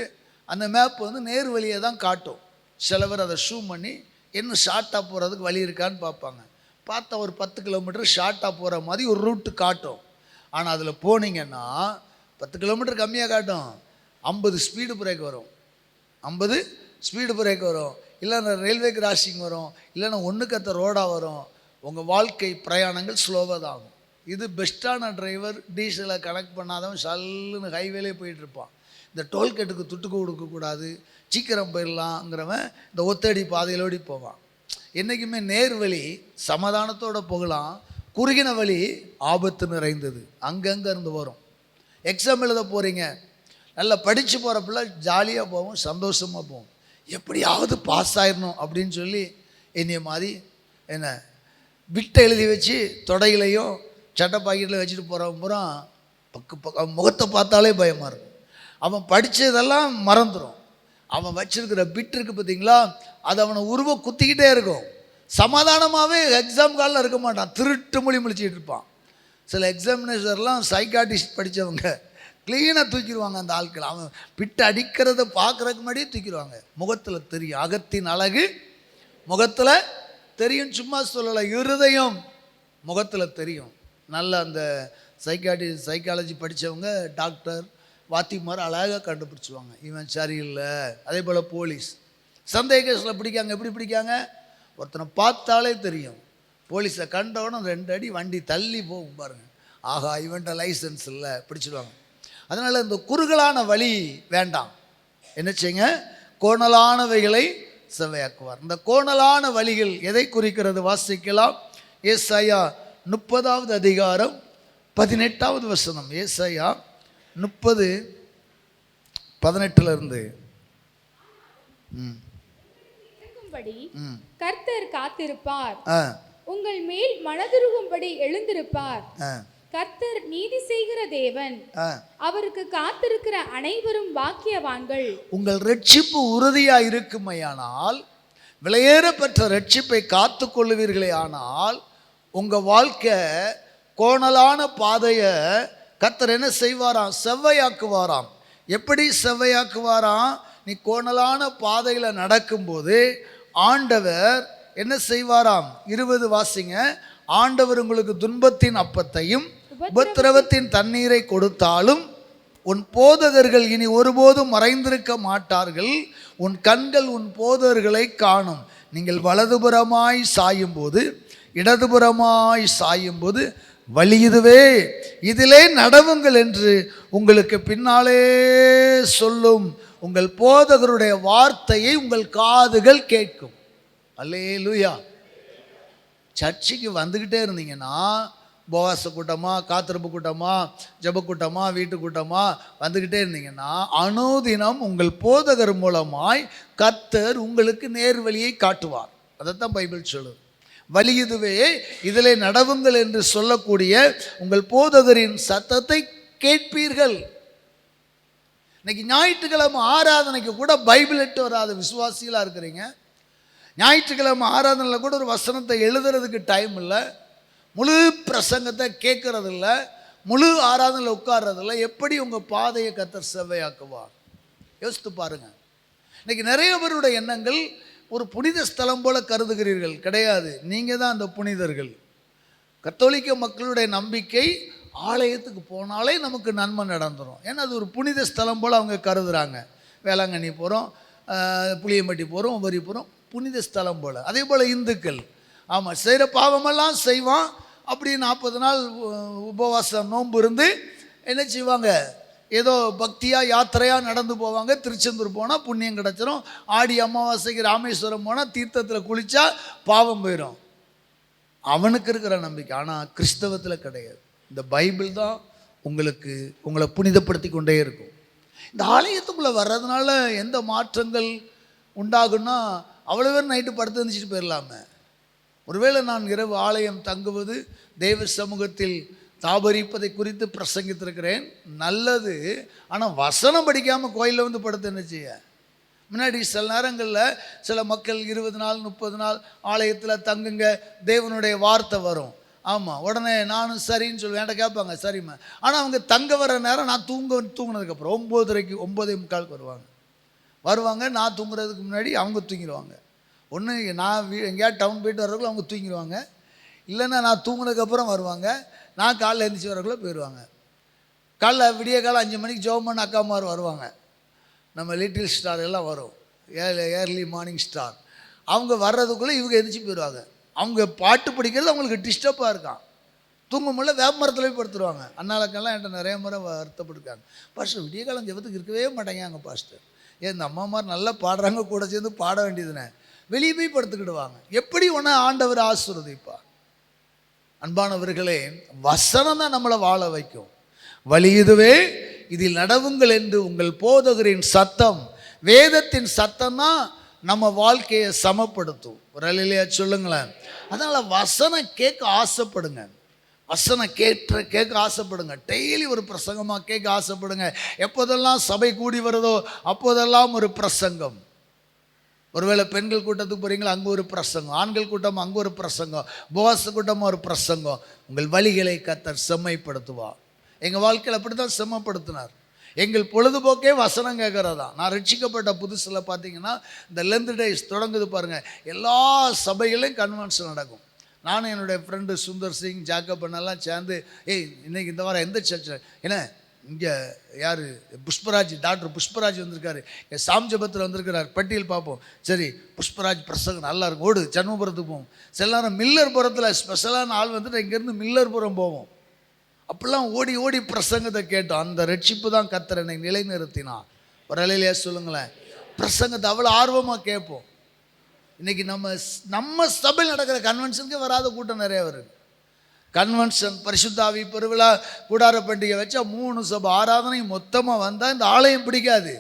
அந்த மேப் வந்து நேர் வழியை தான் காட்டும். சில பேர் அதை ஷூம் பண்ணி இன்னும் ஷார்ட்டாக போகிறதுக்கு வழி இருக்கான்னு பார்ப்பாங்க. பார்த்தா ஒரு 10 கிலோமீட்டர் ஷார்ட்டாக போகிற மாதிரி ஒரு ரூட்டு காட்டும். ஆனால் அதில் போனீங்கன்னா 10 கிலோமீட்டர் கம்மியாக காட்டும். 50 ஸ்பீடு பிரேக் வரும், 50 ஸ்பீடு பிரேக் வரும், இல்லைன்னா ரயில்வே கிராசிங் வரும், இல்லைன்னா ஒன்றுக்கத்த ரோடாக வரும். உங்கள் வாழ்க்கை பிரயாணங்கள் ஸ்லோவாக தான் ஆகும். இது பெஸ்ட்டான டிரைவர் டீசலை கனெக்ட் பண்ணாதவன் சல்லுன்னு ஹைவேலே போயிட்டுருப்பான். இந்த டோல்கேட்டுக்கு துட்டு கொடுக்கக்கூடாது, சீக்கிரம் போயிடலாங்கிறவன் இந்த ஒத்தடி பாதையிலோடி போவான். என்றைக்குமே நேர்வழி சமாதானத்தோடு போகலாம். குறுகின வழி ஆபத்து நிறைந்தது, அங்கங்கே இருந்து வரும். எக்ஸாம் எழுத போகிறீங்க, நல்லா படித்து போகிற பிள்ளை ஜாலியாக போவோம், சந்தோஷமாக போவோம். எப்படியாவது பாஸ் ஆயிடணும் அப்படின்னு சொல்லி என்னைய மாதிரி என்ன விட்டை எழுதி வச்சு தொடையிலையும் சட்டை பாக்கெட்டில் வச்சுட்டு போகிறவன் பூரா முகத்தை பார்த்தாலே பயமாக இருக்கும். அவன் படித்ததெல்லாம் மறந்துடும். அவன் வச்சிருக்கிற பிட் இருக்குது பார்த்தீங்களா, அது அவனை உருவ குத்திக்கிட்டே இருக்கும். சமாதானமாகவே எக்ஸாம் காலில் இருக்க மாட்டான், திருட்டு மொழி முழிச்சிக்கிட்டு இருப்பான். சில எக்ஸாமினேஷர்லாம் சைக்காட்டிஸ்ட் படித்தவங்க க்ளீனாக தூக்கிடுவாங்க அந்த ஆட்கள். அவன் பிட்டு அடிக்கிறத பார்க்குறதுக்கு முன்னாடியே தூக்கிடுவாங்க. முகத்தில் தெரியும், அகத்தின் அழகு முகத்தில் தெரியும். சும்மா சொல்லலை, இருதயம் முகத்தில் தெரியும். நல்ல அந்த சைக்காலஜி படித்தவங்க, டாக்டர், வாத்திமார் அழகாக கண்டுபிடிச்சிடுவாங்க இவன் சரியில்லை. அதே போல் போலீஸ் சந்தேக கேஸில் பிடிக்காங்க. எப்படி பிடிக்காங்க? ஒருத்தனை பார்த்தாலே தெரியும். போலீஸை கண்டவனும் 2 அடி வண்டி தள்ளி போகும் பாருங்கள். ஆகா, இவன்ட்ட லைசன்ஸ் இல்லை, பிடிச்சிடுவாங்க. அதனால் இந்த குறுகலான வழி வேண்டாம். என்ன செய்யுங்க? கோணலானவைகளை செவ்வையாக்குவார். இந்த கோணலான வழிகள் எதை குறிக்கிறது? வாசிக்கலாம். ஏசாயா 30வது அதிகாரம் 18வது வசனம். ஏசாயா 30:18 கர்த்தர் காத்திருப்பார், உங்கள் மேல் மனதுருகும்படி எழுந்திருப்பார். கர்த்தர் நீதி செய்கிற தேவன், அவருக்கு காத்திருக்கிற அனைவரும் பாக்கியவான்கள். உங்கள் ரட்சிப்பு உறுதியா இருக்குமையானால், விலையேற பெற்ற ரட்சிப்பை காத்து கொள்ளுவீர்களே ஆனால், உங்க வாழ்க்கை கோணலான பாதையை கர்த்தர் என்ன செய்வாராம்? செவ்வையாக்குவாராம். எப்படி செவ்வையாக்குவாராம்? நீ கோணலான பாதையில் நடக்கும்போது ஆண்டவர் என்ன செய்வாராம்? 20 வாசிங்க. ஆண்டவர் உங்களுக்கு துன்பத்தின் அப்பத்தையும் உபத்திரவத்தின் தண்ணீரை கொடுத்தாலும் உன் போதகர்கள் இனி ஒருபோதும் மறைந்திருக்க மாட்டார்கள். உன் கண்கள் உன் போதகர்களை காணும். நீங்கள் வலதுபுறமாய் சாயும் போது இடதுபுறமாய் சாயும் போது வழி இதுவே, இதிலே நடவுங்கள் என்று உங்களுக்கு பின்னாலே சொல்லும். உங்கள் போதகருடைய வார்த்தையை உங்கள் காதுகள் கேட்கும். அல்லேலூயா. சர்ச்சுக்கு வந்துக்கிட்டே இருந்தீங்கன்னா, உபவாச கூட்டமாக, காத்திருப்பு கூட்டமாக, ஜெப கூட்டமாக, வீட்டு கூட்டமாக வந்துக்கிட்டே இருந்தீங்கன்னா, அனுதினம் உங்கள் போதகர் மூலமாய் கர்த்தர் உங்களுக்கு நேர் வழியை காட்டுவார். அதைத்தான் பைபிள் சொல்லுது. வழி இதுவே, இதிலே நடவுங்கள் என்று சொல்லக்கூடிய உங்கள் போதகரின் சத்தத்தை கேட்பீர்கள். இன்னைக்கு ஞாயிற்றுக்கிழமை ஆராதனைக்கு கூட பைபிள் எட்டு வராத விசுவாசிகளாக இருக்கிறீங்க. ஞாயிற்றுக்கிழமை ஆராதனையில் கூட ஒரு வசனத்தை எழுதுறதுக்கு டைம் இல்லை. முழு பிரசங்கத்தை கேட்கறது இல்லை. முழு ஆராதனையில் உட்கார்றதில்ல. எப்படி உங்கள் பாதையை கர்த்தர் செவ்வையாக்குவார்? யோசித்து பாருங்கள். இன்றைக்கி நிறைய பேருடைய எண்ணங்கள் ஒரு புனித ஸ்தலம் போல கருதுகிறீர்கள். கிடையாது, நீங்கள் தான் அந்த புனிதர்கள். கத்தோலிக்க மக்களுடைய நம்பிக்கை ஆலயத்துக்கு போனாலே நமக்கு நன்மை நடந்துடும். ஏன்னா அது ஒரு புனித ஸ்தலம் போல் அவங்க கருதுகிறாங்க. வேளாங்கண்ணி போகிறோம், புளியம்பட்டி போகிறோம், ஒவ்வொரு போகிறோம், புனித ஸ்தலம் போல். அதே போல் இந்துக்கள், ஆமாம், செய்கிற பாவமெல்லாம் செய்வான். அப்படி 40 நாள் உபவாசம் நோன்பு இருந்து என்ன செய்வாங்க? ஏதோ பக்தியாக யாத்திரையாக நடந்து போவாங்க. திருச்செந்தூர் போனால் புண்ணியம் கிடச்சிரும். ஆடி அமாவாசைக்கு ராமேஸ்வரம் போனால் தீர்த்தத்தில் குளித்தா பாவம் போயிடும். அவனுக்கு இருக்கிற நம்பிக்கை. ஆனால் கிறிஸ்தவத்தில் கிடையாது. இந்த பைபிள் தான் உங்களை புனிதப்படுத்தி கொண்டே இருக்கும். இந்த ஆலயத்துக்குள்ளே வர்றதுனால எந்த மாற்றங்கள் உண்டாகுன்னா, அவ்வளோ பேர் நைட்டு படுத்து வந்துச்சுட்டு போயிடலாமே. ஒருவேளை நான் இரவு ஆலயம் தங்குவது, தெய்வ சமூகத்தில் தாபரிப்பதை குறித்து பிரசங்கித்திருக்கிறேன், நல்லது. ஆனால் வசனம் படிக்காமல் கோயிலில் வந்து படுத்து என்ன செய்ய? முன்னாடி சில நேரங்களில் சில மக்கள் 20 நாள் 30 நாள் ஆலயத்தில் தங்குங்க, தேவனுடைய வார்த்தை வரும். ஆமாம், உடனே நானும் சரின்னு சொல்லுவேன். என்கிட்ட கேட்பாங்க, சரிம்மா. ஆனால் அவங்க தங்க வர நேரம் நான் தூங்கினதுக்கப்புறம் 9:30 9:45 வருவாங்க. நான் தூங்குறதுக்கு முன்னாடி அவங்க தூங்கிடுவாங்க. ஒன்று நான் எங்கேயாவது டவுன் போய்ட்டு வர்றதுக்குள்ள அவங்க தூங்கிடுவாங்க, இல்லைன்னா நான் தூங்கினதுக்கப்புறம் வருவாங்க. நான் காலைல எழுந்திரிச்சி வரக்குள்ளே போயிடுவாங்க. காலைல விடிய காலம் 5 மணிக்கு ஜெபம் பண்ண அக்காமார் வருவாங்க. நம்ம லிட்டில் ஸ்டார் எல்லாம் வரும், ஏர்லி மார்னிங் ஸ்டார். அவங்க வர்றதுக்குள்ளே இவங்க எந்திரிச்சு போயிடுவாங்க. அவங்க பாட்டு படிக்கிறது அவங்களுக்கு டிஸ்டர்பாக இருக்கான். தூங்க முடியல, வேப்பமரத்தில் போய் படுத்துருவாங்க. அண்ணாளுக்கெல்லாம் என்கிட்ட நிறைய முறை வருத்தப்பட்டுருக்காங்க. பாஸ்டர் விடிய காலம் ஜெபத்துக்கு இருக்கவே மாட்டேங்க பாஸ்டர். ஏன் இந்த அம்மாமார் நல்லா பாடுறாங்க, கூட சேர்ந்து பாட வேண்டியதுனே, வெளியே போய் படுத்துக்கிடுவாங்க. எப்படி ஒன்று ஆண்டவர் ஆசீர்வதிப்பார்? அன்பானவர்களே, வசனம் தான் நம்மளை வாழ வைக்கும். வழி இதுவே, இதில் நடவுங்கள் என்று உங்கள் போதகரின் சத்தம், வேதத்தின் சத்தம் தான் நம்ம வாழ்க்கையை சமப்படுத்தும். ஒரு அலையிலையா சொல்லுங்களேன். அதனால் வசனம் கேட்க ஆசைப்படுங்க. வசனம் கேட்க ஆசைப்படுங்க. டெய்லி ஒரு பிரசங்கமாக கேட்க ஆசைப்படுங்க. எப்போதெல்லாம் சபை கூடி வருதோ அப்போதெல்லாம் ஒரு பிரசங்கம். ஒருவேளை பெண்கள் கூட்டத்துக்கு போகிறீங்களா, அங்கே ஒரு பிரசங்கம். ஆண்கள் கூட்டம், அங்கே ஒரு பிரசங்கம். உபவாச கூட்டமாக ஒரு பிரசங்கம். உங்கள் வழிகளை கர்த்தர் செம்மைப்படுத்துவார். எங்கள் வாழ்க்கையில் அப்படி தான் செம்மைப்படுத்தினார். எங்கள் பொழுதுபோக்கே வசனம் கேட்குறதா. நான் ரட்சிக்கப்பட்ட புதுசில் பார்த்தீங்கன்னா, இந்த லென்த் டேஸ் தொடங்குது பாருங்கள், எல்லா சபைகளையும் கன்வென்ஷன் நடக்கும். நானும் என்னுடைய ஃப்ரெண்டு சுந்தர் சிங், ஜாக்கப் பண்ணெல்லாம் சேர்ந்து, இன்றைக்கி இந்த வாரம் எந்த சர்ச்சில், ஏன்னா இங்கே யார், புஷ்பராஜ், டாக்டர் புஷ்பராஜ் வந்திருக்காரு, சாம்ஜபத்தில் வந்திருக்கிறார், பட்டியல் பார்ப்போம். சரி, புஷ்பராஜ் பிரசங்கம் நல்லா இருக்கும், ஓடு ஜன்மபுரத்துக்கு போவோம். சில நேரம் மில்லர்புரத்தில் ஸ்பெஷலான ஆள் வந்துட்டு இங்கேருந்து மில்லர்புரம் போவோம். அப்படிலாம் ஓடி ஓடி பிரசங்கத்தை கேட்டோம். அந்த ரட்சிப்பு தான் கர்த்தர் என்னை நிலைநிறுத்தினான். ஒரு அலையிலையா சொல்லுங்களேன். பிரசங்கத்தை அவ்வளோ ஆர்வமாக கேட்போம். இன்றைக்கி நம்ம சபையில் நடக்கிற கன்வென்ஷனுக்கு வராத கூட்டம் நிறைய வருது. கன்வென்ஷன், பரிசுத்தாவி பெருவிழா, கூடார பண்டிகை வச்சா 3 சபை ஆராதனை மொத்தமாக வந்தால் இந்த ஆலயம் பிடிக்காது.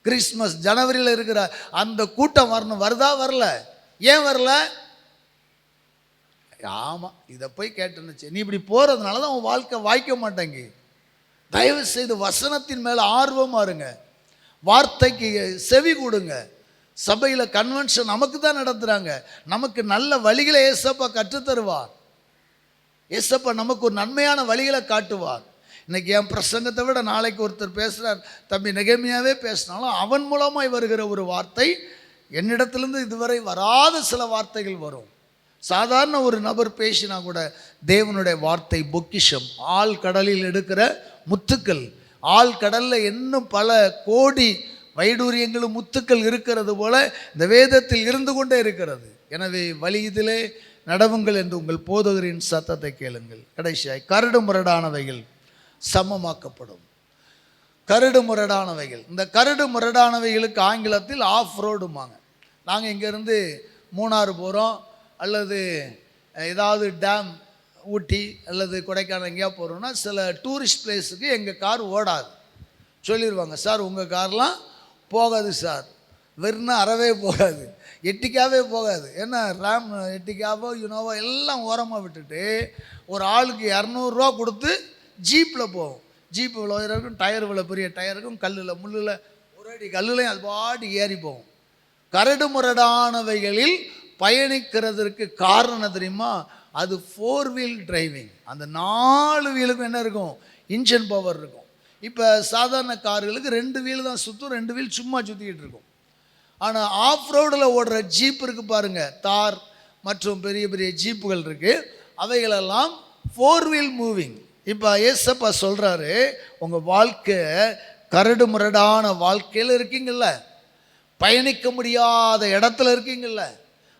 கிறிஸ்மஸ் ஜனவரியில் இருக்கிற அந்த கூட்டம் வரணும், வருதா? வரல. ஏன் வரல? ஆமாம், இதை போய் கேட்டுனுச்சு. நீ இப்படி போகிறதுனால தான் உன் வாழ்க்கை வாய்க்க மாட்டேங்க. தயவு செய்து வசனத்தின் மேலே ஆர்வமாக இருங்க, வார்த்தைக்கு செவி கொடுங்க. சபையில் கன்வென்ஷன் நமக்கு தான் நடத்துகிறாங்க. நமக்கு நல்ல வழிகளை ஏசப்பா கற்றுத்தருவார். ஏசப்பா நமக்கு ஒரு நன்மையான வழிகளை காட்டுவார். இன்னைக்கு என் பிரசங்கத்தை விட நாளைக்கு ஒருத்தர் பேசுகிறார், தம்பி நெகேமியாவே பேசினாலும் அவன் மூலமாய் வருகிற ஒரு வார்த்தை என்னிடத்திலிருந்து இதுவரை வராத சில வார்த்தைகள் வரும். சாதாரண ஒரு நபர் பேசினா கூட தேவனுடைய வார்த்தை பொக்கிஷம். ஆழ் கடலில் எடுக்கிற முத்துக்கள், ஆழ் கடலில் இன்னும் பல கோடி வைடூரியங்களும் முத்துக்கள் இருக்கிறது போல இந்த வேதத்தில் இருந்து கொண்டே இருக்கிறது. எனவே வழியிதிலே நடவுங்கள் என்று உங்கள் போதகரின் சத்தத்தை கேளுங்கள். கடைசியாய் கரடு முரடானவைகள் சமமாக்கப்படும். கரடு முரடானவைகள், இந்த கரடு முரடானவைகளுக்கு ஆங்கிலத்தில் ஆஃப் ரோடுமாங்க. நாங்கள் இங்கேருந்து மூணாறு போகிறோம் அல்லது ஏதாவது டேம் ஊட்டி அல்லது கொடைக்கானல் எங்கேயா போகிறோம்னா சில டூரிஸ்ட் பிளேஸுக்கு எங்கள் கார் ஓடாது. சொல்லிடுவாங்க, சார் உங்கள் கார்லாம் போகாது சார், வெறும்னா அறவே போகாது, எட்டிக்காவே போகாது. ஏன்னா ரேம் எட்டிக்காவோ யுனோவோ எல்லாம் ஓரமாக விட்டுட்டு ஒரு ஆளுக்கு 200 கொடுத்து ஜீப்பில் போவோம். ஜீப்பு இவ்வளோ இருக்கும், டயர் இவ்வளோ பெரிய டயர் இருக்கும், கல்லில் முள்ளில் ஒரு அடி கல்லுலையும் அது பாட்டு ஏறி போவோம். கரடு முரடானவைகளில் பயணிக்கிறதுக்கு காரணம் தெரியுமா? அது 4 வீல் டிரைவிங். அந்த 4 வீலுக்கும் என்ன இருக்கும்? இன்ஜின் பவர் இருக்கும். இப்போ சாதாரண கார்களுக்கு 2 வீல் தான் சுற்றும், 2 வீல் சும்மா சுற்றிக்கிட்டு இருக்கும். ஆனால் ஆஃப் ரோடில் ஓடுற ஜீப் இருக்குது பாருங்கள், தார் மற்றும் பெரிய பெரிய ஜீப்புகள் இருக்குது, அவைகளெல்லாம் 4 வீல் மூவிங். இப்போ ஏசப்பா சொல்கிறாரு, உங்கள் வாழ்க்கை கரடு முரடான வாழ்க்கையில் இருக்கீங்கள்ல, பயணிக்க முடியாத இடத்துல இருக்கீங்கள்ல,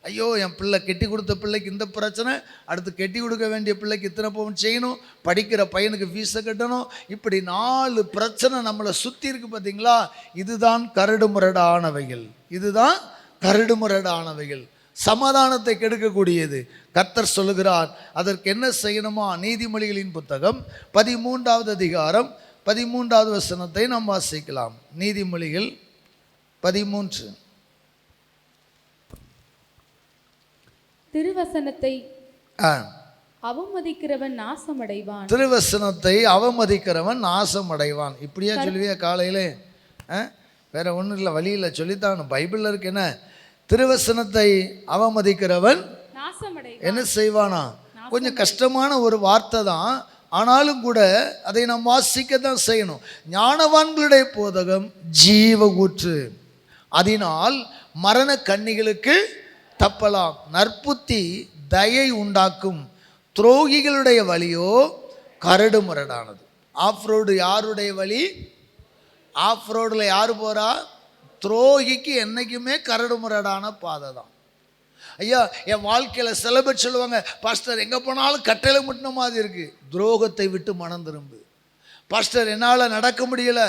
ஐயோ என் பிள்ளை கெட்டி கொடுத்த பிள்ளைக்கு இந்த பிரச்சனை, அடுத்து கெட்டி கொடுக்க வேண்டிய பிள்ளைக்கு இத்தனை பவுன் செய்யணும், படிக்கிற பையனுக்கு ஃபீஸை கட்டணும், இப்படி 4 பிரச்சனை நம்மளை சுற்றி இருக்குது பார்த்தீங்களா? இதுதான் கரடு முரடானவைகள். இதுதான் கரடு முரடானவைகள், சமாதானத்தை கெடுக்கக்கூடியது. கர்த்தர் சொல்லுகிறார், அதற்கு என்ன செய்யணுமா? நீதிமொழிகளின் புத்தகம் 13வது அதிகாரம் 13வது வசனத்தை நாம் வாசிக்கலாம். நீதிமொழிகள் 13. திருவசனத்தை அவமதிக்கிறவன் நாசமடைவான். திருவசனத்தை அவமதிக்கிறவன் நாசமடைவான். இப்படியா சொல்லுவியா காலையிலே? வேற ஒன்றும் இல்லை, வழியில் சொல்லித்தான். பைபிளில் இருக்கு என்ன? திருவசனத்தை அவமதிக்கிறவன் என்ன செய்வானா? கொஞ்சம் கஷ்டமான ஒரு வார்த்தை தான், ஆனாலும் கூட அதை நாம் வாசிக்க தான் செய்யணும். ஞானவான்களுடைய போதகம் ஜீவ ஊற்று, அதனால் மரண கண்ணிகளுக்கு தப்பலாம். நற்புத்தி தயை உண்டாக்கும், துரோகிகளுடைய வழியோ கரடு முரடானது. ஆஃப் ரோடு யாருடைய வழி? ஆஃப் ரோடில் யார் போகிறா? துரோகிக்கு என்றைக்குமே கரடு முரடான பாதை தான். ஐயா, என் வாழ்க்கையில் சில பேர் சொல்லுவாங்க, பாஸ்டர் எங்கே போனாலும் கட்டையில் முட்டின மாதிரி இருக்குது. துரோகத்தை விட்டு மனம் திரும்பு. பாஸ்டர் என்னால் நடக்க முடியல,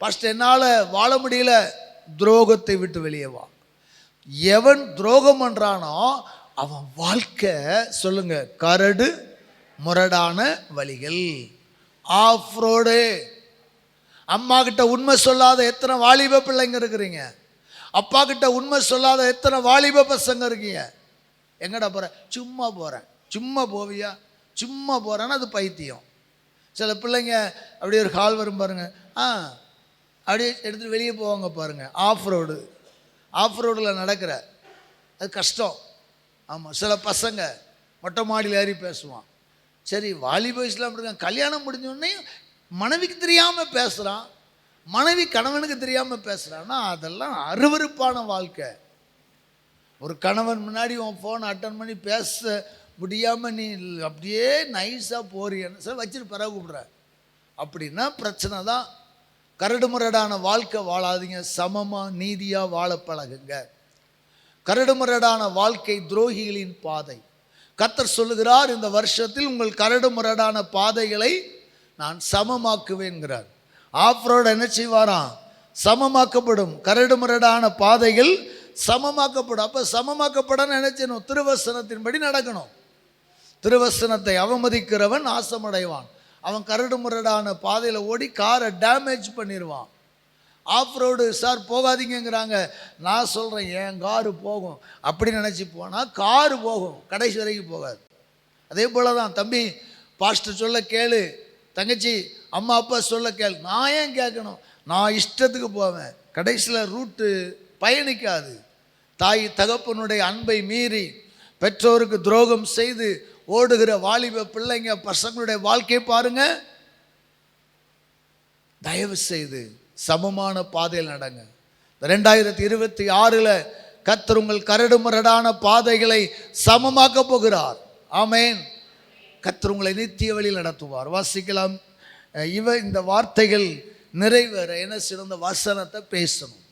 பாஸ்டர் என்னால் வாழ முடியல, துரோகத்தை விட்டு வெளியே வா. எவன் துரோகம் பண்ணுறானோ அவன் வாழ்க்கை சொல்லுங்க கரடு முரடான வழிகள், ஆஃப் ரோடு. அம்மா கிட்ட உண்மை சொல்லாத எத்தனை வாலிப பிள்ளைங்க இருக்கிறீங்க, அப்பா கிட்ட உண்மை சொல்லாத எத்தனை வாலிப பசங்க இருக்கீங்க. எங்கடா போகிற? சும்மா போகிறேன். சும்மா போவியா? சும்மா போகிறேன்னா அது பைத்தியம். சில பிள்ளைங்க அப்படியே ஒரு கால் வரும் பாருங்க, அப்படியே எடுத்துகிட்டு வெளியே போவாங்க பாருங்க. ஆஃப் ரோடு, ஆஃப் ரோடில் நடக்கிற அது கஷ்டம். ஆமாம், சில பசங்க மொட்டை மாடியில் ஏறி பேசுவான். சரி, வாலிப வயசில் அப்படி இருக்கான். கல்யாணம் முடிஞ்சோடனே மனைவிக்கு தெரியாமல் பேசுகிறான், மனைவி கணவனுக்கு தெரியாமல் பேசுகிறான்னா அதெல்லாம் அருவருப்பான வாழ்க்கை. ஒரு கணவன் முன்னாடி உன் ஃபோனை அட்டன் பண்ணி பேச முடியாமல் நீ அப்படியே நைஸாக போறியன்னு சார் வச்சுட்டு பிறகு கூப்பிட்ற அப்படின்னா பிரச்சனை தான். கரடு முரடான வாழ்க்கை வாழாதீங்க, சமமாக நீதியாக வாழ பழகுங்க. கரடு முரடான வாழ்க்கை துரோகிகளின் பாதை. கர்த்தர் சொல்லுகிறார், இந்த வருஷத்தில் உங்கள் கரடு முரடான பாதைகளை நான் சமமாக்குவேன்கிறார். ஆஃப் ரோடு என்ன செய்வாராம்? சமமாக்கப்படும். கரடு முரடான பாதைகள் சமமாக்கப்படும். அப்போ சமமாக்கப்படன்னு நினைச்சணும், திருவசனத்தின்படி நடக்கணும். திருவசனத்தை அவமதிக்கிறவன் நாசமடைவான். அவன் கரடு முரடான பாதையில் ஓடி காரை டேமேஜ் பண்ணிடுவான். ஆஃப் ரோடு சார் போகாதீங்கிறாங்க, நான் சொல்கிறேன் என் காரு போகும் அப்படின்னு நினச்சி போனால் காரு போகும், கடைசி வரைக்கும் போகாது. அதே போல் தான் தம்பி, பாஸ்டர் சொல்ல கேளு, தங்கச்சி அம்மா அப்பா சொல்ல கேளு. நான் ஏன் கேட்கணும்? நான் இஷ்டத்துக்கு போவேன், கடைசியில் ரூட்டு பயணிக்காது. தாய் தகப்பனுடைய அன்பை மீறி பெற்றோருக்கு துரோகம் செய்து ஓடுகிற வாலிப பிள்ளைங்க பசங்களுடைய வாழ்க்கை பாருங்க, தயவு செய்து சமமான பாதையில் நடங்க. 2026 கர்த்தர் உங்கள் கரடுமுரடான பாதைகளை சமமாக்க போகிறார். ஆமென். கர்த்தர் உங்களை நித்திய வழியில் நடத்துவார். வாசிக்கலாம். இந்த வார்த்தைகள் நிறைவேற என்ன சிறந்த வசனத்தை பேசணும்.